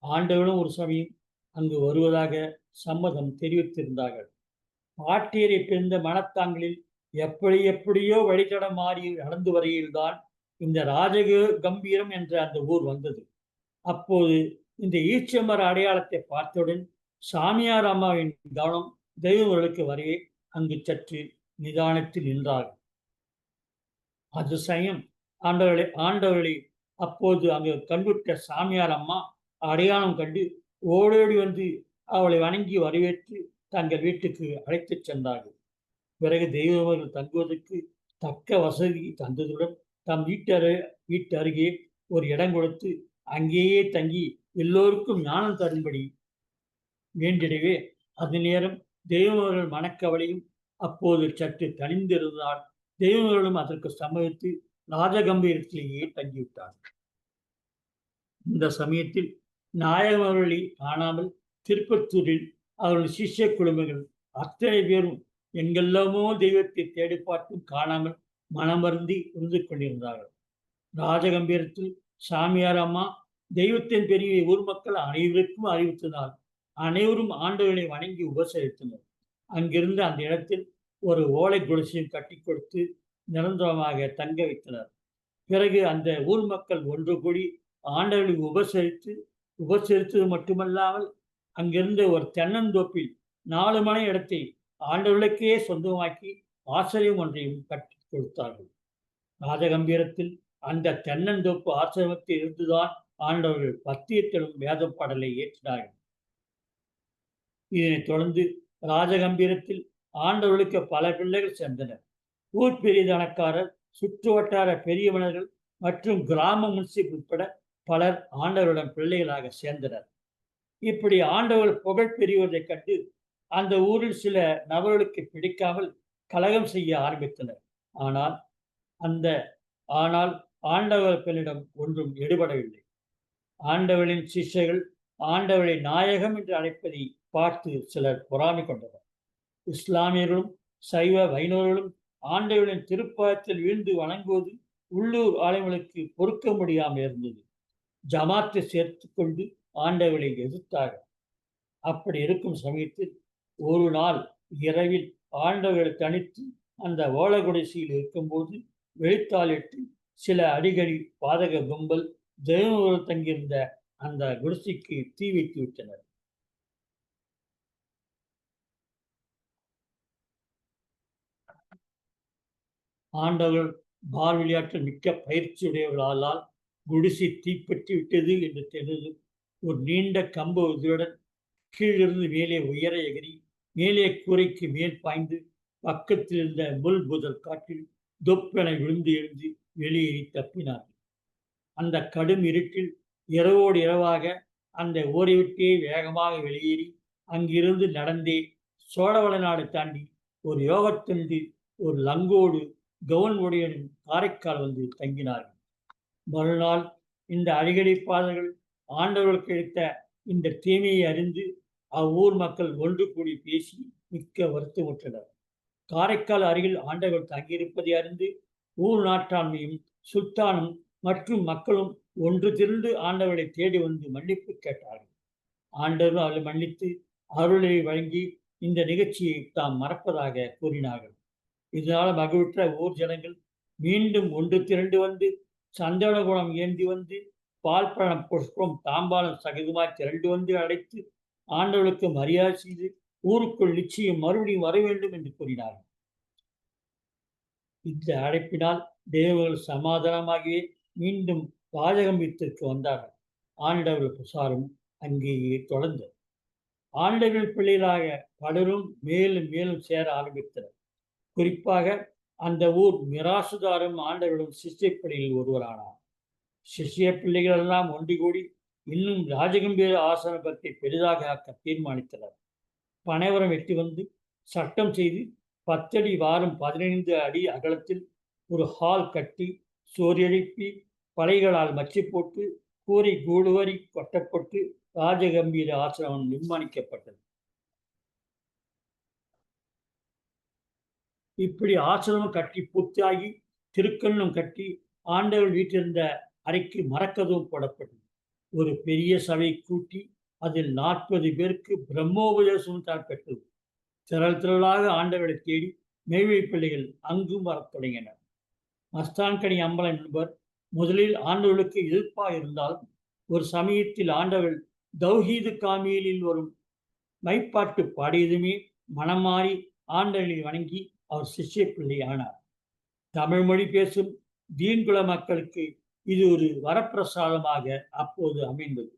ஆண்டவர்களும் ஒரு சமயம் அங்கு வருவதாக சம்மதம் தெரிவித்திருந்தார்கள். பாட்டியரை பிறந்த மனத்தாங்களில் எப்படியோ வழித்தடம் மாறி நடந்து வரையில்தான் இந்த கம்பீரம் என்ற அந்த ஊர் வந்தது. அப்போது இந்த ஈச்சமர அடையாளத்தை பார்த்தவுடன் சாமியார் அம்மாவின் கவனம் தெய்வங்களுக்கு வரையே அங்கு சற்று நிதானத்தில் நின்றார்கள். அதிசயம் ஆண்டவர்களை அப்போது அங்கு கண்விட்ட சாமியார் அம்மா அடையாளம் கண்டு ஓடோடி வந்து அவளை வணங்கி வரவேற்று தங்கள் வீட்டுக்கு அழைத்துச் சென்றார்கள். பிறகு தெய்வங்கள் தங்குவதற்கு தக்க வசதி தந்ததுடன் தம் வீட்டு அருகே ஒரு இடம் கொடுத்து அங்கேயே தங்கி எல்லோருக்கும் ஞானம் தரும்படி வேண்டிடவே அது நேரம் தெய்வங்கள் மனக்கவலையும் அப்போது சற்று தணிந்திருந்தால் தெய்வங்களும் அதற்கு சம்மதித்து ராஜகம்பீரத்திலேயே தங்கிவிட்டார்கள். இந்த சமயத்தில் நாயகமர்களை காணாமல் திருப்பத்தூரில் அவர்கள் சிஷ்ய குழுமங்கள் அத்தனை பேரும் எங்கெல்லாமோ தெய்வத்தை தேடி பார்த்தும் காணாமல் மனமருந்தி இருந்து கொண்டிருந்தார்கள். ராஜகம்பீரத்தில் சாமியார் அம்மா தெய்வத்தின் பெரிய ஊர் மக்கள் அனைவருக்கும் அறிவித்ததால் அனைவரும் ஆண்டவர்களை வணங்கி உபசரித்தனர். அங்கிருந்து அந்த இடத்தில் ஒரு ஓலை குடிசையும் கட்டி கொடுத்து நிரந்தரமாக தங்க வைத்தனர். பிறகு அந்த ஊர் மக்கள் ஒன்று கூடி ஆண்டவர்களை உபசரித்தது மட்டுமல்லாமல் அங்கிருந்த ஒரு தென்னந்தோப்பில் 4 மணி இடத்தை ஆண்டவர்களுக்கே சொந்தமாக்கி ஆசிரியம் ஒன்றையும் கட்டி கொடுத்தார்கள். ராஜகம்பீரத்தில் அந்த தென்னந்தோப்பு ஆசிரமத்தில் இருந்துதான் ஆண்டவர்கள் பத்தியத்திலும் வேத பாடலை ஏற்றினார்கள். இதனைத் தொடர்ந்து ராஜகம்பீரத்தில் ஆண்டவர்களுக்கு பல பிள்ளைகள் சேர்ந்தனர். ஊர் பெரிய தனக்காரர், சுற்று வட்டார பெரிய மனிதர்கள் மற்றும் கிராம முன்சிப் உட்பட பலர் ஆண்டவருடன் பிள்ளைகளாக சேர்ந்தனர். இப்படி ஆண்டவர்கள் புகழ் பெறுவதைக் கண்டு அந்த ஊரில் சில நபர்களுக்கு பிடிக்காமல் கலகம் செய்ய ஆரம்பித்தனர். ஆனால் ஆண்டவர் பெண்ணிடம் ஒன்றும் எடுபடவில்லை. ஆண்டவரின் சிஷ்யர்கள் ஆண்டவரை நாயகம் என்று அழைப்பதை பார்த்து சிலர் பொறாமை கொண்டனர். இஸ்லாமியர்களும் சைவ வைணவர்களும் ஆண்டவரின் திருப்பாதத்தில் வீழ்ந்து வணங்குவது உள்ளூர் ஆலயங்களுக்கு பொறுக்க முடியாமல் இருந்தது. ஜமாத்தை சேர்த்து கொண்டு ஆண்டவரை எதிர்த்தார்கள். அப்படி இருக்கும் சமயத்தில் ஒரு நாள் இரவில் ஆண்டவர்களை தனித்து அந்த ஓலகுடிசையில் இருக்கும்போது வெளித்தாளிட்டு சில அடிக்கடி பாதக கும்பல் தெய்வங்கள் தங்கியிருந்த அந்த குடிசைக்கு தீ வைத்து விட்டனர். ஆண்டவர் பால் விளையாட்டில் மிக்க பயிற்சியுடையவர்களால் குடிசை தீப்பற்றி விட்டது என்று தெரிந்து ஒரு நீண்ட கம்பு உதவியுடன் கீழிருந்து மேலே உயர எகிறி மேலே கூரைக்கு மேல் பாய்ந்து பக்கத்தில் இருந்த முள் புதல் காட்டில் தொப்பென விழுந்து எழுந்து வெளியேறி தப்பினார்கள். அந்த கடும் இருட்டில் இரவோடு இரவாக அந்த ஊரை விட்டே வேகமாக வெளியேறி அங்கிருந்து நடந்தே சோழவள நாடு தாண்டி ஒரு யோகத்தண்டு ஒரு லங்கோடு கவுன் உடையனும் காரைக்கால் வந்து தங்கினார்கள். மறுநாள் இந்த அடிக்கடிப்பாளர்கள் ஆண்டவர்களுக்கு எடுத்த இந்த தீமையை அறிந்து அவ்வூர் மக்கள் ஒன்று கூடி பேசி மிக்க வருத்தமுற்றனர். காரைக்கால் அருகில் ஆண்டவர் தங்கியிருப்பதை அறிந்து ஊர் நாட்டாண்மையும் சுல்தானும் மற்றும் மக்களும் ஒன்று திரண்டு ஆண்டவரை தேடி வந்து மன்னிப்பு கேட்டார்கள். ஆண்டவர் அவளை மன்னித்து அருளை வழங்கி இந்த நிகழ்ச்சியை தாம் மறப்பதாக கூறினார்கள். இதனால் மகிழ்வுற்ற ஊர் ஜனங்கள் மீண்டும் ஒன்று திரண்டு வந்து சந்தனகுணம் ஏந்தி வந்து பால் பழம் புஷ்பம் தாம்பாலம் சகிதமாய் திரண்டு வந்து அடைத்து ஆண்டவர்களுக்கு மரியாதை செய்து ஊருக்குள் நிச்சயம் மறுபடியும் வர வேண்டும் என்று கூறினார்கள். இந்த அழைப்பினால் தேவர்கள் சமாதானமாகவே மீண்டும் ராஜகம்பீரத்திற்கு வந்தார்கள். ஆண்டவர் பிரசாரம் அங்கேயே தொடர்ந்தது. ஆண்டவர் பிள்ளைகளாக பலரும் மேலும் மேலும் சேர ஆரம்பித்தனர். குறிப்பாக அந்த ஊர் மிராசுதாரும் ஆண்டவரிடம் சிஷ்ய பிள்ளைகளில் ஒருவரானார். சிஷ்ய பிள்ளைகள் எல்லாம் ஒன்று கூடி இன்னும் ராஜகம்பீர ஆசனத்தை பெரிதாக ஆக்க தீர்மானித்தனர். பனைவரம் வெட்டி வந்து சட்டம் செய்து 10 அடி வாரம் 15 அடி அகலத்தில் ஒரு ஹால் கட்டி சோறு பலைகளால் மச்சி போட்டு கூரை கூடுவரி கொட்டப்பட்டு ராஜகம்பீர ஆசிரமம் நிர்மாணிக்கப்பட்டது. இப்படி ஆசிரமம் கட்டி பூர்த்தியாகி திருக்கண்ணும் கட்டி ஆண்டவர் வீட்டிருந்த அறைக்கு மரக்கதவும் போடப்பட்டது. ஒரு பெரிய சபை கூட்டி அதில் 40 பேருக்கு பிரம்மோபதேசம் தரப்பட்டது. திரள் திரளாக ஆண்டவரை தேடி மேய்வை பிள்ளைகள் அங்கும் வரத் தொடங்கினர். மஸ்தான்கனி அம்பலம் என்பவர் முதலில் ஆண்டவர்களுக்கு எதிர்ப்பாக இருந்தால் ஒரு சமயத்தில் ஆண்டவர் தௌஹீது காமியலில் வரும் மைப்பாட்டு பாடியதுமே மனமாறி ஆண்டவர்களை வணங்கி அவர் சிஷ்ய பிள்ளை ஆனார். தமிழ் மொழி பேசும் தீன்குல மக்களுக்கு இது ஒரு வரப்பிரசாதமாக அப்போது அமைந்தது.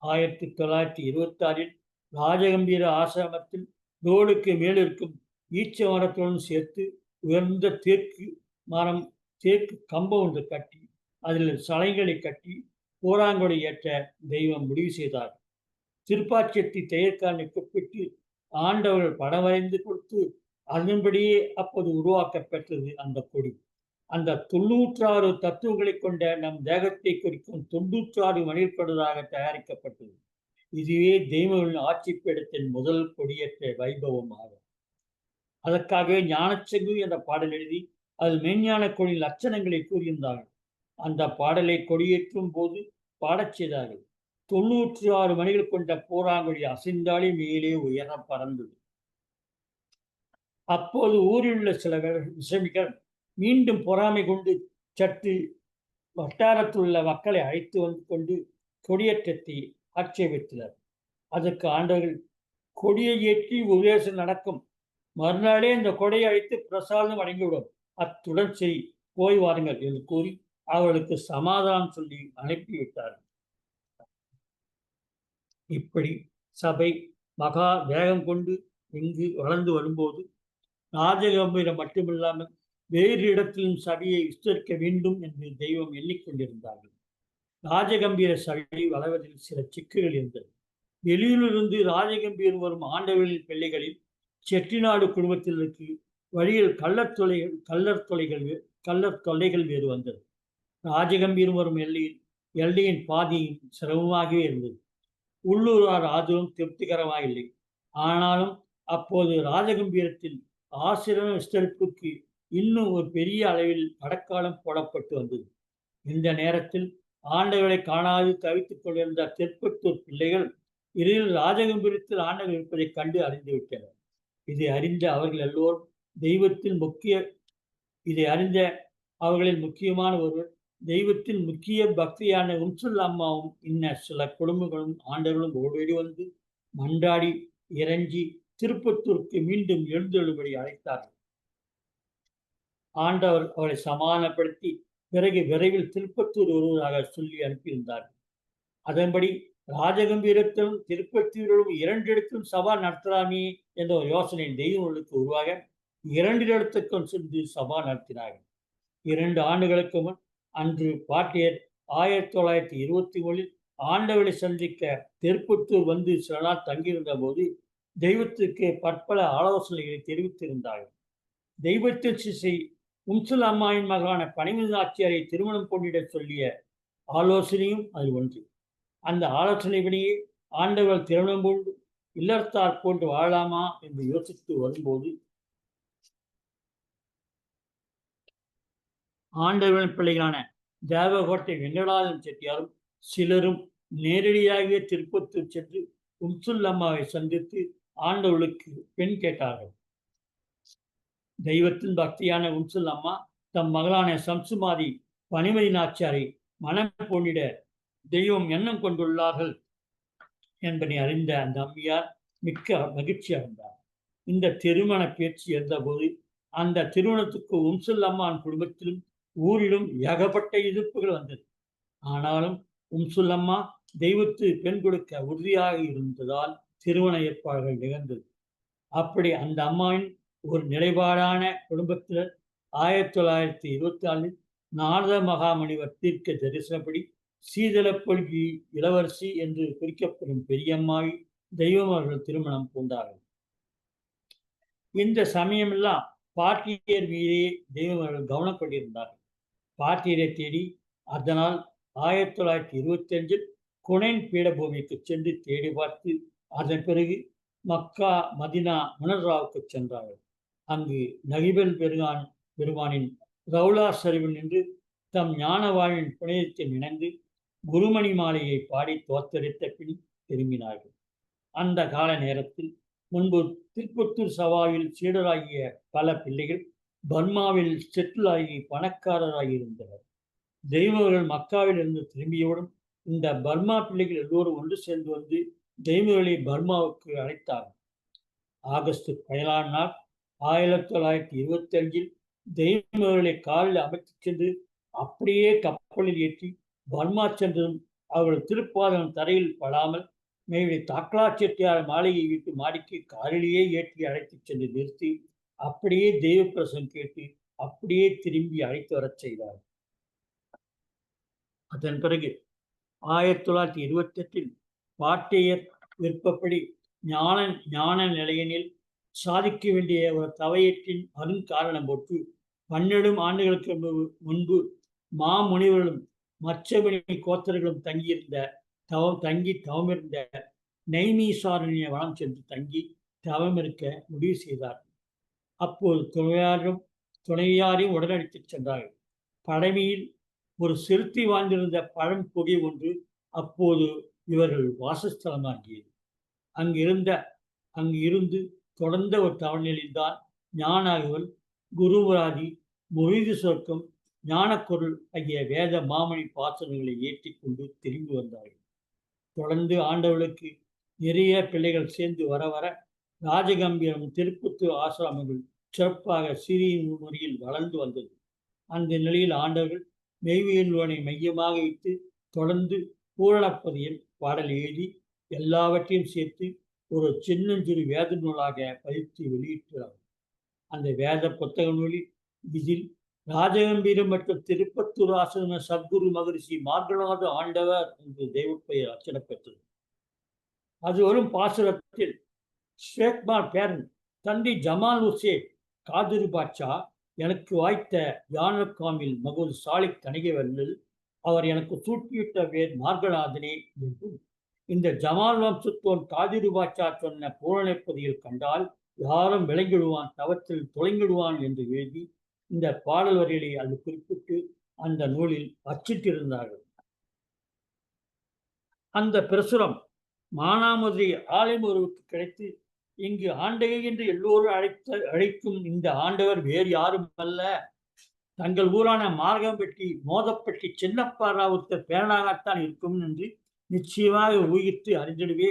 1926 ராஜகம்பீர ஆசிரமத்தில் ரோடுக்கு மேலிருக்கும் ஈச்ச மரத்துடன் சேர்த்து உயர்ந்த தேக்கு கம்பம் ஒன்று கட்டி அதில் சலைகளை கட்டி போராங்கொடை ஏற்ற தெய்வம் முடிவு செய்தார். திருப்பாச்செட்டி தையற்காரனை கூப்பிட்டு ஆண்டவர்கள் படம் வரைந்து கொடுத்து அதன்படியே அப்போது உருவாக்கப்பெற்றது அந்த கொடி. அந்த 96 தத்துவங்களை கொண்ட நம் தேகத்தை குறிக்கும் 96 மணில் கொண்டதாக தயாரிக்கப்பட்டது. இதுவே தெய்வங்களின் ஆட்சி பீடத்தின் முதல் கொடியேற்ற வைபவம் ஆகும். அதற்காகவே ஞானச்செங்கு என்ற பாடல் எழுதி அதில் மெய்ஞான கொடி லட்சணங்களை கூறியிருந்தார்கள். அந்த பாடலை கொடியேற்றும் போது பாடச் செய்தார்கள். 96 மணிகள் கொண்ட போராங்கொடி அசைந்தாலே மேலே உயர பறந்தது. அப்போது ஊரில் உள்ள சில விஷமிகள் மீண்டும் பொறாமை கொண்டு சற்று வட்டாரத்தில் உள்ள மக்களை அழைத்து வந்து கொண்டு கொடியேற்றத்தை ஆட்சேபித்தனர். அதற்கு ஆண்டவர்கள் கொடியை ஏற்றி உபதேசம் நடக்கும், மறுநாளே இந்த கொடையை அழைத்து பிரசாதம் வழங்கிவிடும், அத்துடன் சரி போய் வாருங்கள் என்று கூறி அவர்களுக்கு சமாதானம் சொல்லி அனுப்பிவிட்டார்கள். இப்படி சபை மகா வேகம் கொண்டு இங்கு வளர்ந்து வரும்போது ராஜகம்பீரம் மட்டுமில்லாமல் வேறு இடத்திலும் சபையை விஸ்தரிக்க வேண்டும் என்று தெய்வம் எண்ணிக்கொண்டிருந்தார்கள். ராஜகம்பீர சபை வளர்வதில் சில சிக்கல்கள் இருந்தது. வெளியிலிருந்து ராஜகம்பீரம் வரும் ஆண்டவர்களின் பிள்ளைகளில் செட்டிநாடு குடும்பத்தினருக்கு வழியில் கள்ளர் தொல்லைகள் வேறு வந்தது. ராஜகம்பீரம் வரும் எல்லையின் பாதியும் சிரமமாகவே இருந்தது. உள்ளூரார் ஆதரவும் திருப்திகரமாக இல்லை. ஆனாலும் அப்போது ராஜகம்பீரத்தில் ஆசிரம விஸ்தரிப்புக்கு இன்னும் ஒரு பெரிய அளவில் அடக்காலம் போடப்பட்டு வந்தது. இந்த நேரத்தில் ஆண்டவரை காணாது தவித்துக் கொண்டிருந்த திருப்பத்தூர் பிள்ளைகள் இதில் ராஜகம்பீரத்தில் ஆண்டவர் இருப்பதைக் கண்டு அறிந்து விட்டனர். இதை அறிந்த அவர்கள் எல்லோரும் தெய்வத்தில் இதை அறிந்த அவர்களில் முக்கியமான ஒருவர் தெய்வத்தின் முக்கிய பக்தியான உம்சுல் அம்மாவும் இன்ன சில குடும்பங்களும் ஆண்டவர்களும் ஓடோடி வந்து மன்றாடி இறங்கி திருப்பத்தூருக்கு மீண்டும் எழுந்தெழும்படி அழைத்தார்கள். ஆண்டவர் அவரை சமாதானப்படுத்தி பிறகு விரைவில் திருப்பத்தூர் வருவதாக சொல்லி அனுப்பியிருந்தார்கள். அதன்படி ராஜகம்பீரத்திலும் திருப்பத்தூரிலும் 2 இடத்திலும் சபா நடத்தலாமே என்ற ஒரு யோசனை தெய்வங்களுக்கு உருவாக 2 இடத்துக்கும் சென்று சபா நடத்தினார்கள். 2 ஆண்டுகளுக்கு முன் அன்று பாட்டியர் 1921 ஆண்டவரை சந்திக்க திருப்பத்தூர் வந்து சில நாள் தங்கியிருந்த போது தெய்வத்துக்கு பற்பல ஆலோசனைகளை தெரிவித்திருந்தார்கள். தெய்வத்தின் சிசை உம்சுல் அம்மாவின் மகளான பனிமதி நாச்சியாரை திருமணம் கொண்டிட சொல்லிய ஆலோசனையும் அது ஒன்று. அந்த ஆலோசனைப்படியே ஆண்டவர் திருமணம் போன்று இல்லறத்தார் போன்று வாழலாமா என்று யோசித்து வரும்போது ஆண்டவரின் பிள்ளைகளான தேவகோட்டை வெங்கடாதன் செட்டியாரும் சிலரும் நேரடியாகவே திருப்பத்தூர் சென்று உம்சுல் அம்மாவை சந்தித்து ஆண்டவர்களுக்கு பெண் கேட்டார்கள். தெய்வத்தின் பக்தியான உம்சுல் அம்மா தம் மகளான சம்சுமாதி பனிமதி நாச்சியாரை மனம் பொன்னிட தெய்வம் எண்ணம் கொண்டுள்ளார்கள் என்பதை அறிந்த அந்த அம்மையார் மிக்க மகிழ்ச்சி அடைந்தார். இந்த திருமண பேச்சு இருந்தபோது அந்த திருமணத்துக்கு உம்சுல் அம்மான் குடும்பத்திலும் ஊரிலும் ஏகப்பட்ட எதிர்ப்புகள் வந்தது. ஆனாலும் உம்சுல் அம்மா தெய்வத்து பெண் கொடுக்க உறுதியாக இருந்ததால் திருமண ஏற்பாடுகள் நிகழ்ந்தது. அப்படி அந்த அம்மாவின் ஒரு நிலைப்பாடான குடும்பத்தினர் 1924 நாரத மகாமுனிவர் தீர்க்க தரிசனப்படி சீதளப்பொழுகி இளவரசி என்று குறிக்கப்படும் பெரியம்மாவை தெய்வம் அவர்கள் திருமணம் பூண்டார்கள். இந்த சமயமெல்லாம் பாட்டியர் மீதே தெய்வம் அவர்கள் கவனப்பட்டிருந்தார்கள். பாட்டியரை தேடி அதனால் 1925 குனைன் பீடபூமிக்கு சென்று தேடி பார்த்து அதன் பிறகு மக்கா மதினா முனர்ராவுக்கு சென்றார்கள். அங்கு நகிபல் பெருமானின் ரவுலா சரிவில் நின்று தம் ஞான வாழ்வின் புனிதத்தில் இணைந்து குருமணி மாலையை பாடி தோத்தரித்த பின் திரும்பினார்கள். அந்த கால நேரத்தில் முன்பு திருப்பத்தூர் சவாவில் சீடராகிய பல பிள்ளைகள் பர்மாவில் செட்டில் ஆகி பணக்காரராகி இருந்தனர். தெய்வர்கள் மக்காவில் இருந்து திரும்பியவுடன் இந்த பர்மா பிள்ளைகள் எல்லோரும் ஒன்று சேர்ந்து வந்து தெய்வங்களை பர்மாவுக்கு அழைத்தார்கள். ஆகஸ்ட் 17 1925 தெய்வங்களை காலில் அமைத்து சென்று அப்படியே கப்பலில் ஏற்றி பர்மா சென்றதும் அவர்கள் திருப்பாதம் தரையில் படாமல் மேலே தாக்கலா செட்டியார் மாளிகை வீட்டு மாடிக்கு காரிலேயே ஏற்றி அழைத்துச் சென்று நிறுத்தி அப்படியே தெய்வ பிரசம் கேட்டு அப்படியே திரும்பி அழைத்து வரச் செய்தார். அதன் பிறகு 1928 பாட்டியர் விருப்பப்படி ஞான நிலையனில் சாதிக்க வேண்டிய ஒரு தவையற்றின் அருங்காரணம் போட்டு 12 ஆண்டுகளுக்கு முன்பு மாமுனிவர்களும் மச்சபணி கோத்தர்களும் தங்கி தவமிருந்த நெய்மீசாரண்ய வனம் சென்று தங்கி தவம் இருக்க முடிவு செய்தார். அப்போது துணையாரையும் உடனடித்துச் சென்றார்கள். பழமையில் ஒரு செலுத்தி வாழ்ந்திருந்த பழம் புகை ஒன்று அப்போது இவர்கள் வாசஸ்தலமாகியது. அங்கு இருந்து தொடர்ந்த ஒரு தவநிலையில்தான் ஞானாகவல், குருவராதி, முறிது சொர்க்கம், ஞானக்குரல் ஆகிய வேத மாமணி பாசனங்களை ஏற்றி கொண்டு திரும்பி வந்தார்கள். தொடர்ந்து ஆண்டவர்களுக்கு நிறைய பிள்ளைகள் சேர்ந்து வர வர ராஜகம்பீரம் திருப்பத்தூர் ஆசிரமங்கள் சிறப்பாக சிறிய முறையில் வளர்ந்து வந்தது. அந்த நிலையில் ஆண்டவர்கள் மெய்வியல்வனை மையமாக வைத்து தொடர்ந்து பூரணப்பதியில் பாடல் எழுதி எல்லாவற்றையும் சேர்த்து ஒரு சின்னஞ்சிறு வேத நூலாக பதித்து வெளியிட்டார். அந்த வேத புத்தக நூலில் இதில் ராஜகம்பீரம் மற்றும் திருப்பத்தூர் ஆசிரம சத்குரு மகரிஷி மார்கநாத ஆண்டவர் என்று தெய்வப்பெயர் அச்சனப்பெற்றது. அது வரும் பாசுரத்தில் ஷேக்மார் பேரன் தந்தை ஜமால் உசேன் காதிர் பாட்சா எனக்கு வாய்த்த யானக்காமில் மகோல் சாலிக் கணிகவர்கள் அவர் எனக்கு சூட்டிவிட்ட வேர் மார்கநாதனே என்றும் இந்த ஜமால் வம்சத்தோன் காதிர் பாட்சா சொன்ன பூரணப்பதியில் கண்டால் யாரும் விளங்கிடுவான், தவத்தில் தொலைங்கிடுவான் என்று எழுதி இந்த பாடல் வரிகளை அது குறிப்பிட்டு அந்த நூலில் அச்சிட்டிருந்தார்கள். அந்த பிரசுரம் மானாமதுரை ஆலைமுருவுக்கு கிடைத்து இங்கு ஆண்டகை என்று எல்லோரும் அழைக்கும் இந்த ஆண்டவர் வேறு யாரும் அல்ல, தங்கள் ஊரான மார்கம்பட்டி மோதப்பட்டி சின்னப்பாராவுக்கு பேரனாகத்தான் இருக்கும் என்று நிச்சயமாக ஊகித்து அறிந்திடவே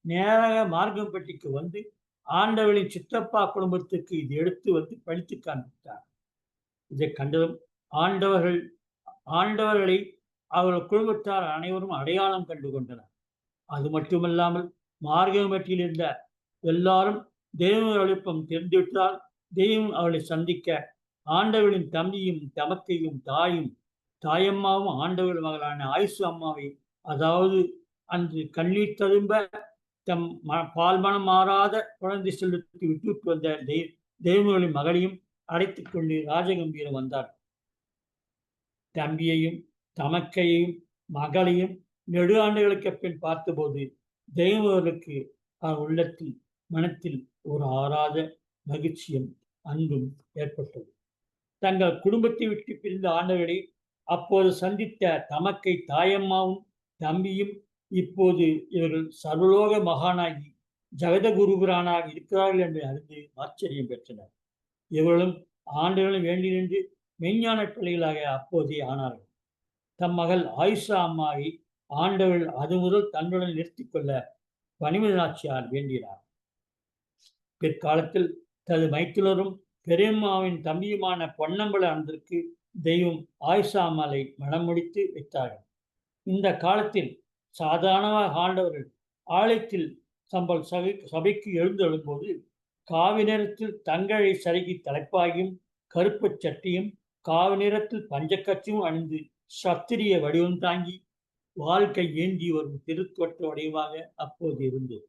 நேராக மார்கம்பட்டிக்கு வந்து ஆண்டவளின் சித்தப்பா குடும்பத்துக்கு இது எடுத்து வந்து படித்து காண்பித்தார். இதை கண்டதும் ஆண்டவர்களை அவர்கள் குடும்பத்தார் அனைவரும் அடையாளம் கண்டு கொண்டனர். அது மட்டுமல்லாமல் மார்கம்பட்டியில் இருந்த எல்லாரும் தெய்வ எழுப்பம் தெரிந்துவிட்டால் தெய்வம் அவளை சந்திக்க ஆண்டவளின் தம்பியும் தமக்கையும் தாயம்மாவும் ஆண்டவள் மகளான ஆயுசு அம்மாவை, அதாவது அன்று கண்ணீர் ததும்ப தம் பால்மனம் மாறாத குழந்தை செல்வத்தை விட்டுவிட்டு வந்த தெய்வங்களின் மகளையும் அழைத்துக் கொண்டு ராஜகம்பீரம் வந்தார். தம்பியையும் தமக்கையையும் மகளையும் நெடு ஆண்டுகளுக்கு பின் பார்த்தபோது தெய்வங்களுக்கு அவர் உள்ளத்தில் மனத்தில் ஒரு ஆறாத மகிழ்ச்சியும் அன்பும் ஏற்பட்டது. தங்கள் குடும்பத்தை விட்டு பிரிந்த ஆண்டவரை அப்போது சந்தித்த தமக்கை தாயம்மாவும் தம்பியும் இப்போது இவர்கள் சர்வலோக மகானாகி ஜகதகுருபுரானாக இருக்கிறார்கள் என்று அறிந்து ஆச்சரியம் பெற்றனர். இவர்களும் ஆண்டுகளும் வேண்டி நின்று மெய்ஞான பிள்ளைகளாக அப்போதே ஆனார்கள். தம் மகள் ஆயிஷா அம்மாவை ஆண்டவள் அது முதல் தன்னுடன் நிறுத்திக் கொள்ள பனிமனாட்சியார் வேண்டினார். பிற்காலத்தில் தது மைத்துனரும் பெரியம்மாவின் தம்பியுமான பொன்னம்பல அன்றிற்கு தெய்வம் ஆயிஷா அம்மாளை மனம் முடித்து வைத்தார்கள். இந்த காலத்தில் சாதாரணமாக ஆண்டவர்கள் ஆலயத்தில் சம்பல் சபைக்கு எழுந்தெழும்போது காவி நிறத்தில் தங்களை சருகி தலைப்பாகியும் கருப்பு சட்டியும் காவி நிறத்தில் பஞ்சக்கச்சும் அணிந்து சத்திரிய வடிவம் தாங்கி வாழ்க்கை ஏந்தி வரும் திருத்தொற்ற வடிவமாக அப்போது இருந்தது.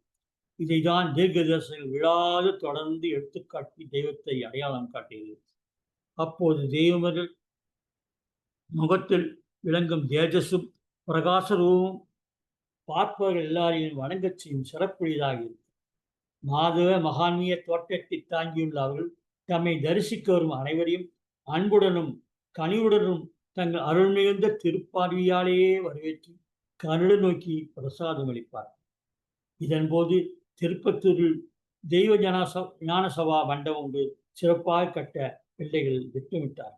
இதைதான் தீர்க்கதரிசனம் விழாது தொடர்ந்து எடுத்துக்காட்டி தெய்வத்தை அடையாளம் காட்டியது. அப்போது தெய்வங்கள் முகத்தில் விளங்கும் தேஜஸும் பிரகாசரூபமும் பார்ப்பவர்கள் எல்லாரையும் வணங்கச் செய்யும் சிறப்புடையதாக இருக்கும். மாதவ மகான்மிய தோற்றத்தை தாங்கியுள்ள அவர்கள் தம்மை தரிசிக்க வரும் அனைவரையும் அன்புடனும் கனிவுடனும் தங்கள் அருள் மிகுந்த திருப்பார்வையாலேயே வரவேற்று கருடு நோக்கி பிரசாதம் அளிப்பார். இதன்போது திருப்பத்தூரில் தெய்வ ஞானசபா மண்டபம் ஒன்று சிறப்பாக கட்ட பிள்ளைகள் திட்டமிட்டார்.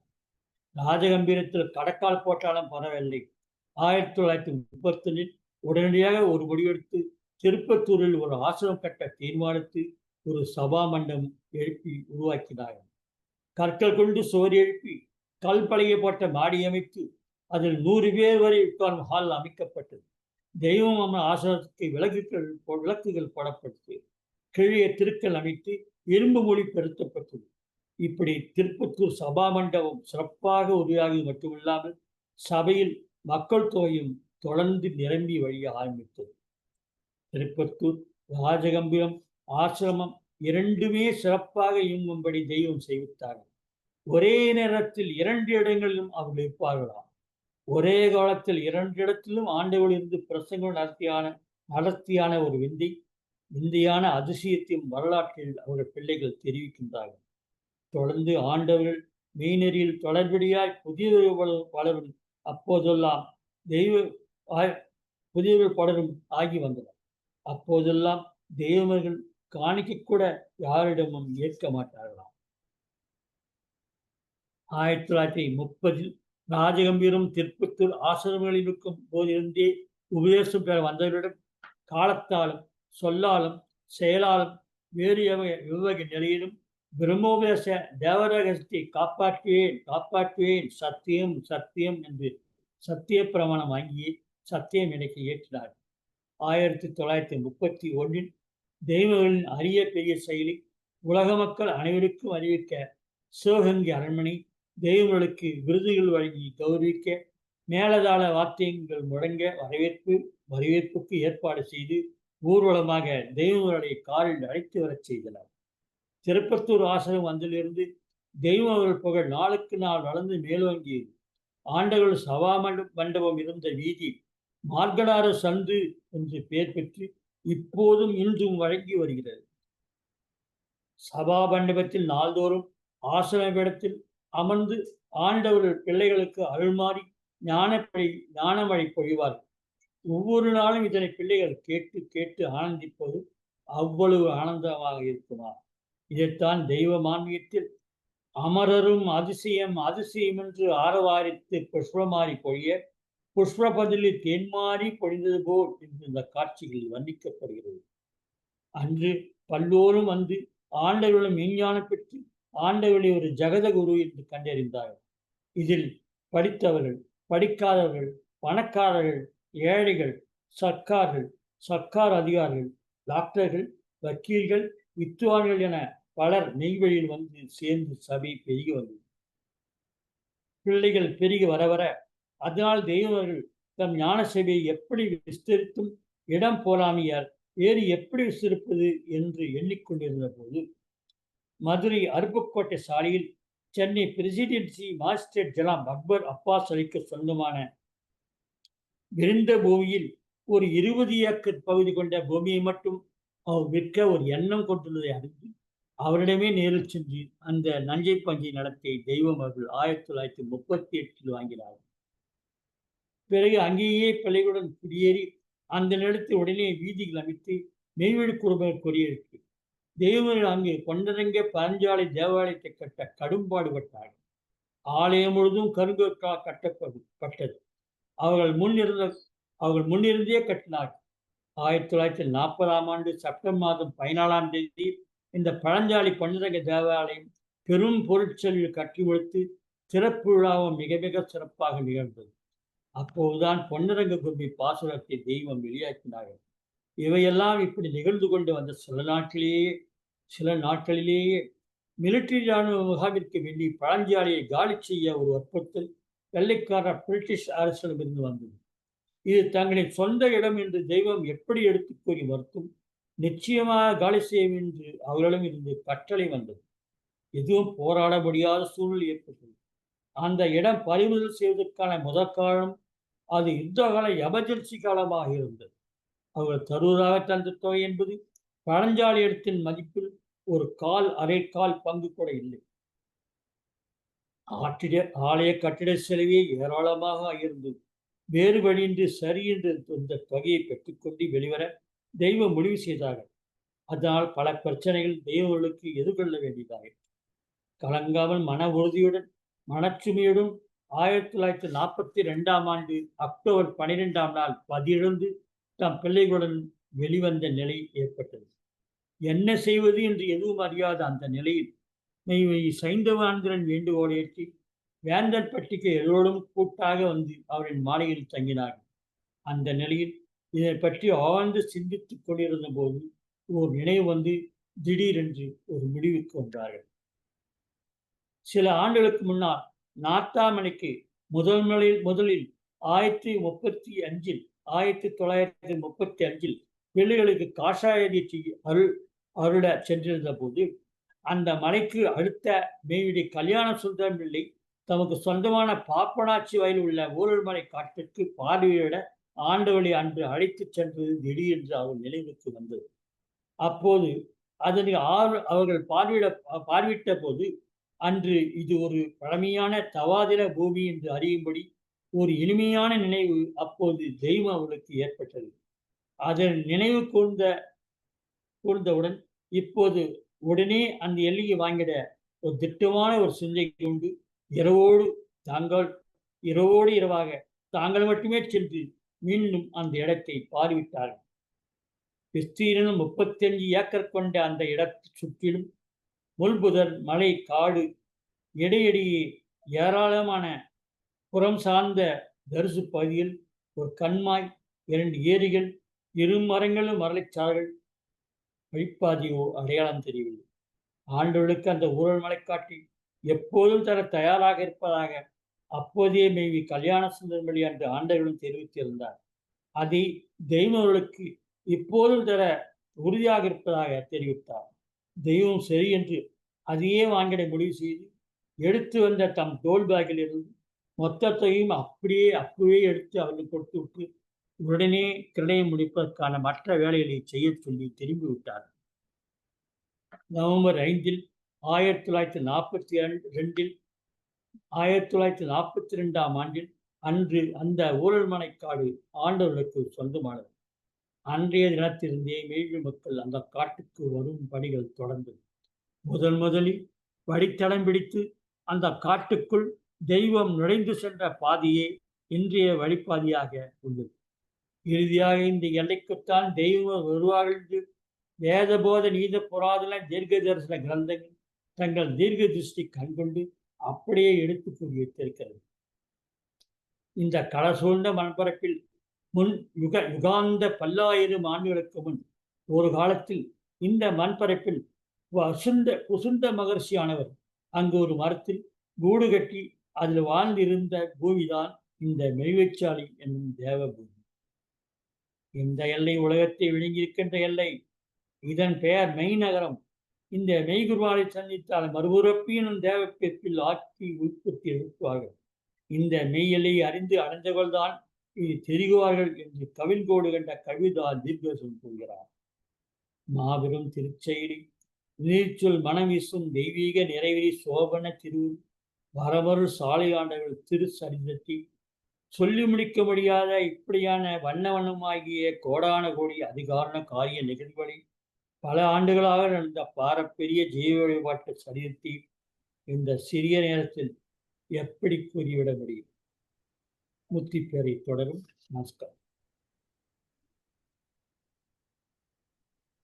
ராஜகம்பீரத்தில் கடக்கால் போட்டாலும் பரவாயில்லை. 1931 உடனடியாக ஒரு முடிவெடுத்து திருப்பத்தூரில் ஒரு ஆசிரமம் கட்ட தீர்மானித்து ஒரு சபா மண்டபம் எழுப்பி உருவாக்கினார்கள். கற்கள் கொண்டு சுவர் எழுப்பி கல் பலகை போட்ட மாடி அமைத்து அதில் 100 பேர் வரை உட்கார்ந்த ஹால் அமைக்கப்பட்டது. தெய்வம் அம்மன் ஆசிரமத்துக்கு விளக்குகள் போடப்பட்டு கிழிய திருக்கல் அமைத்து இரும்பு மொழி பெருத்தப்பட்டது. இப்படி திருப்பத்தூர் சபா மண்டபம் சிறப்பாக உருவாகி மட்டுமில்லாமல் சபையில் மக்கள் தொகையும் தொடர்ந்து நிரம்பி வழிய ஆரம்பித்தது. திருப்பத்தூர் ராஜகம்பீரம் ஆசிரமம் இரண்டுமே சிறப்பாக இயங்கும்படி தெய்வம் செய்வித்தார்கள். ஒரே நேரத்தில் 2 இடங்களிலும் அவர்கள் இருப்பார்களாம். ஒரே காலத்தில் 2 இடத்திலும் ஆண்டவரிலிருந்து பிரசங்கம் நடத்தியான ஒரு விந்தையான அதிசயத்தையும் வரலாற்றில் அவர்கள் பிள்ளைகள் தெரிவிக்கின்றார்கள். தொடர்ந்து ஆண்டவர்கள் மெய்நெறியில் தொடர்படியாய் புதியவர்கள் பலரும் அப்போதெல்லாம் புதியவர்கள் பலரும் ஆகி வந்தனர். அப்போதெல்லாம் தெய்வங்கள் காணிக்க கூட யாரிடமும் ஏற்க மாட்டார்களாம். 1930 ராஜகம்பீரம் திருப்பத்தூர் ஆசிரமங்களில் இருக்கும் போதிருந்தே உபதேசம் பெற வந்தவரிடம் காலத்தாலும் சொல்லாலும் செயலாலும் வேறு எவ்வகை நிலையிலும் பிரம்மோபதேச தேவரகத்தை காப்பாற்றுவேன் சத்தியம் சத்தியம் என்று சத்திய பிரமாணம் வாங்கியே சத்தியம் எனக்கு ஏற்றினார். 1931 தெய்வங்களின் அரிய பெரிய செயலை உலக மக்கள் அனைவருக்கும் அறிவிக்க சிவகங்கை அரண்மனை தெய்வங்களுக்கு விருதுகள் வழங்கி கௌரவிக்க மேலதாள வாத்தியங்கள் முழங்க வரவேற்புக்கு ஏற்பாடு செய்து ஊர்வலமாக தெய்வங்களுடைய காரில் அழைத்து வரச் செய்தனர். திருப்பத்தூர் ஆசிரமம் வந்திலிருந்து தெய்வங்கள் புகழ் நாளுக்கு நாள் வளர்ந்து மேலோங்கியது. ஆண்டவர்கள் சபா மண்டபம் இருந்த வீதி மார்கடார சந்து என்று பெயர் பெற்று இப்போதும் இன்றும் வழங்கி வருகிறது. சபா மண்டபத்தில் நாள்தோறும் ஆசிரமத்தில் அமர்ந்து ஆண்டவர்கள் பிள்ளைகளுக்கு அருள்மாறி ஞானமழை பொழிவார்கள். ஒவ்வொரு நாளும் இதனை பிள்ளைகள் கேட்டு கேட்டு ஆனந்திப்பது அவ்வளவு ஆனந்தமாக இருக்குமா? இதைத்தான் தெய்வ மான்மியத்தில் அமரரும் அதிசயம் அதிசயம் என்று ஆரவாரித்து புஷ்பமாரி பொழிய புஷ்பபதிலில் தேன்மாரி பொழிந்தது போல் என்று இந்த காட்சிகள் வர்ணிக்கப்படுகிறது. அன்று பல்லோரும் வந்து ஆண்டவர்களும் மெய்ஞானம் பெற்று ஆண்டவர்களை ஒரு ஜெகதகுரு என்று கண்டறிந்தார்கள். இதில் படித்தவர்கள், படிக்காதவர்கள், பணக்காரர்கள், ஏழைகள், சர்க்கார்கள், சர்க்கார் அதிகாரிகள், டாக்டர்கள், வக்கீல்கள், வித்துவான்கள் என பலர் நெய்வழியில் வந்து சேர்ந்து சபை பெருகி வந்தது. பிள்ளைகள் பெருகி வர வர அதனால் தெய்வர்கள் தம் ஞான சபையை எப்படி விஸ்தரித்தும் இடம் போலாமையார் வேறு எப்படி விஸ்தரிப்பது என்று எண்ணிக்கொண்டிருந்த போது மதுரை அருப்புக்கோட்டை சாலையில் சென்னை பிரசிடென்சி மாஜிஸ்ட்ரேட் ஜலாம் அக்பர் அப்பாஸ் அலிக்கு சொந்தமான விருந்த பூமியில் ஒரு 20 ஏக்கர் பகுதி கொண்ட பூமியை மட்டும் அவர் விற்க ஒரு எண்ணம் கொண்டுள்ளதை அறிந்து அவரிடமே நேரில் சென்று அந்த நஞ்சை பஞ்சை நிலத்தை தெய்வம் அவர்கள் 1938 வாங்கினார். பிறகு அங்கேயே பிள்ளைகளுடன் குடியேறி அந்த நிலத்தை உடனே வீதிகள் அமைத்து மெய்வழி குடும்பங்கள் குடியிருக்கு. தெய்வங்கள் அங்கு கொண்டரங்க பரஞ்சாலை தேவாலயத்தை கட்ட கடும்பாடுபட்டார்கள். ஆலயம் முழுதும் கருங்கற்கால் கட்டப்பட்டது. அவர்கள் முன்னிருந்தே கட்டினார்கள். 1940ஆம் ஆண்டு செப்டம்பர் மாதம் 14ஆம் தேதி இந்த பழஞ்சாலை பண்டரங்க தேவாலயம் பெரும் பொருட்செலவில் கட்டி முடித்து சிறப்பு விழாவும் மிக மிக சிறப்பாக நிகழ்ந்தது. அப்போதுதான் பொன்னரங்க கும்பி பாசுரத்தை தெய்வம் வெளியாக்கினார்கள். இவையெல்லாம் இப்படி நிகழ்ந்து கொண்டு வந்த சில நாட்களிலேயே மிலிட்டரி ராணுவ முகாமிற்கு வேண்டி பழஞ்சாலையை காலி செய்ய ஒரு வற்புறுத்தல் வெள்ளைக்கார பிரிட்டிஷ் அரசிடமிருந்து வந்தது. இது தங்களின் சொந்த இடம் என்று தெய்வம் எப்படி எடுத்து கூறி மறுத்தும் நிச்சயமாக காலி செய்யும் என்று அவர்களிடம் இருந்து கட்டளை வந்தது. எதுவும் போராட முடியாத சூழ்நிலை ஏற்பட்டது. அந்த இடம் பறிமுதல் செய்வதற்கான முதற் காலம் அது யுத்த கால எமர்ஜென்சி காலமாக இருந்தது. அவர்கள் தருவதாக தந்த தொகை என்பது பழஞ்சாலை இடத்தின் மதிப்பில் ஒரு அரை கால் பங்கு கூட இல்லை. ஆலய கட்டிட செலவே ஏராளமாக இருந்தது. வேறு வழியின்றி சரி என்று இந்த தொகையை பெற்றுக்கொண்டு வெளிவர தெய்வம் முடிவு செய்தார்கள். அதனால் பல பிரச்சனைகள் தெய்வங்களுக்கு எதிர்கொள்ள வேண்டியதாக கலங்காமல் மன உறுதியுடன் மனச்சுமையுடன் 1942ஆம் ஆண்டு அக்டோபர் 12ஆம் நாள் பதியிழந்து தம் பிள்ளைகளுடன் வெளிவந்த நிலை ஏற்பட்டது. என்ன செய்வது என்று எதுவும் அறியாத அந்த நிலையில் சைந்தவாந்திரன் வேண்டுகோளை ஏற்றி வேந்தன்பட்டிக்கு எல்லோரும் கூட்டாக வந்து அவரின் மாளிகையில் தங்கினார்கள். அந்த நிலையில் இதை பற்றி ஆழ்ந்து சிந்தித்துக் கொண்டிருந்த போது ஒரு நினைவு வந்து திடீரென்று ஒரு முடிவுக்கு வந்தார்கள். சில ஆண்டுகளுக்கு முன்னால் நாத்தாமணிக்கு முதலில் 1935 பிள்ளைகளுக்கு காஷாய தீட்சை அருள சென்றிருந்த போது அந்த மலைக்கு அடுத்த மேவிடி கல்யாண சுந்தரம் பிள்ளை தமக்கு சொந்தமான பாப்பனாச்சி வயலில் உள்ள ஊழல்மலை காட்டிற்கு பார்வையிட ஆண்டவழி அன்று அழைத்து சென்றது திடீரென்று அவர் நினைவுக்கு வந்தது. அப்போது அதனை அவர்கள் பார்வையிட்ட போது அன்று இது ஒரு பழமையான தவாதிர பூமி என்று அறியும்படி ஒரு இனிமையான நினைவு அப்போது தெய்வம் அவர்களுக்கு ஏற்பட்டது. அதன் நினைவு கூர்ந்தவுடன் இப்போது உடனே அந்த எல்லையை வாங்கிட ஒரு திட்டமான ஒரு சிந்தை கொண்டு இரவோடு இரவாக தாங்கள் மட்டுமே சென்று மீண்டும் அந்த இடத்தை பார்வையிட்டார்கள். விஸ்தீரணம் 35 ஏக்கர் கொண்ட அந்த இடத்தை சுற்றிலும் முள்புதர் மலை காடு இடையிடையே ஏராளமான புறம் சார்ந்த தரிசு பகுதியில் ஒரு கண்மாய் 2 ஏரிகள் 2 மரங்களும் மரளைச்சார்கள் வழிப்பாதையோ அடையாளம் தெரியவில்லை. ஆண்டவர்களுக்கு அந்த ஊழல் மலைக்காட்டி எப்போதும் தர தயாராக இருப்பதாக அப்போதைய மேவி கல்யாண சுந்தரமணி என்று ஆண்டவர்களும் தெரிவித்திருந்தார். அதை தெய்வங்களுக்கு இப்போதும் தர உறுதியாக இருப்பதாக தெரிவித்தார். தெய்வம் சரி என்று அதையே வாங்கிட முடிவு செய்து எடுத்து வந்த தம் தோல் பேக்கில் இருந்து மொத்தத்தையும் அப்பவே எடுத்து அவர்கள் கொடுத்து விட்டு உடனே கிரணையம் முடிப்பதற்கான மற்ற வேலைகளை செய்ய சொல்லி திரும்பிவிட்டார். நவம்பர் 5 1942ஆம் ஆண்டில் அன்று அந்த ஊழல்மனைக்காடு ஆண்டவர்களுக்கு சொந்தமானது. அன்றைய தினத்திலிருந்தே மேய்வி மக்கள் அந்த காட்டுக்கு வரும் பணிகள் தொடர்ந்தது. முதலில் வழித்தடம் பிடித்து அந்த காட்டுக்குள் தெய்வம் நுழைந்து சென்ற பாதையே இன்றைய வழிப்பாதையாக உள்ளது. இறுதியாக இந்த எல்லைக்குத்தான் தெய்வம் வருவார்கள் என்று வேதபோத நீத புராதன தீர்க்க தரிசன கிரந்தங்கள் தங்கள் தீர்க்க திருஷ்டி கண்கொண்டு அப்படியே எடுத்து கூறி வைத்திருக்கிறது. இந்த கள சூழ்ந்த மண்பரப்பில் முன் யுகாந்த பல்லாயிரம் ஆண்டுகளுக்கு முன் ஒரு காலத்தில் இந்த மண்பரப்பில் குசுந்த மகர்ஷியானவர் அங்கு ஒரு மரத்தில் கூடு கட்டி அதில் வாழ்ந்திருந்த பூமிதான் இந்த மெய்வச்சாலை என்னும் தேவபூமி. இந்த எல்லை உலகத்தை விழுங்கியிருக்கின்ற எல்லை. இதன் பெயர் மெய்நகரம். இந்த மெய்குருவாரை சந்தித்தால் மறுபுறப்பி எனும் தேவப்பிற்பில் ஆக்கி உற்பத்தி எழுப்புவார்கள். இந்த மெய் எல்லையை அறிந்து அடைந்தவர்கள்தான் இது தெரிகுவார்கள் என்று கவிழ்கோடு கண்ட கவிதா தீர்க்கசம் கூறுகிறார். மாபெரும் திருச்செயலி நீர்ச்சொல் மனம் வீசும் தெய்வீக நிறைவெறி சோபன திருவுரு வரமரு சாலை ஆண்டவர்கள் திருச்சரிதத்தை சொல்லி முடிக்க முடியாத இப்படியான வண்ண வண்ணமாகிய கோடான கோடி அதிகாரண காரிய நிகழ்வுகளை பல ஆண்டுகளாக நடந்த பாரம்பரிய ஜீவ வழிபாட்டு சரிதத்தை இந்த சிறிய நேரத்தில் எப்படி கூறிவிட முடியும்? முத்திப்பேரை தொடரும். நமஸ்காரம்.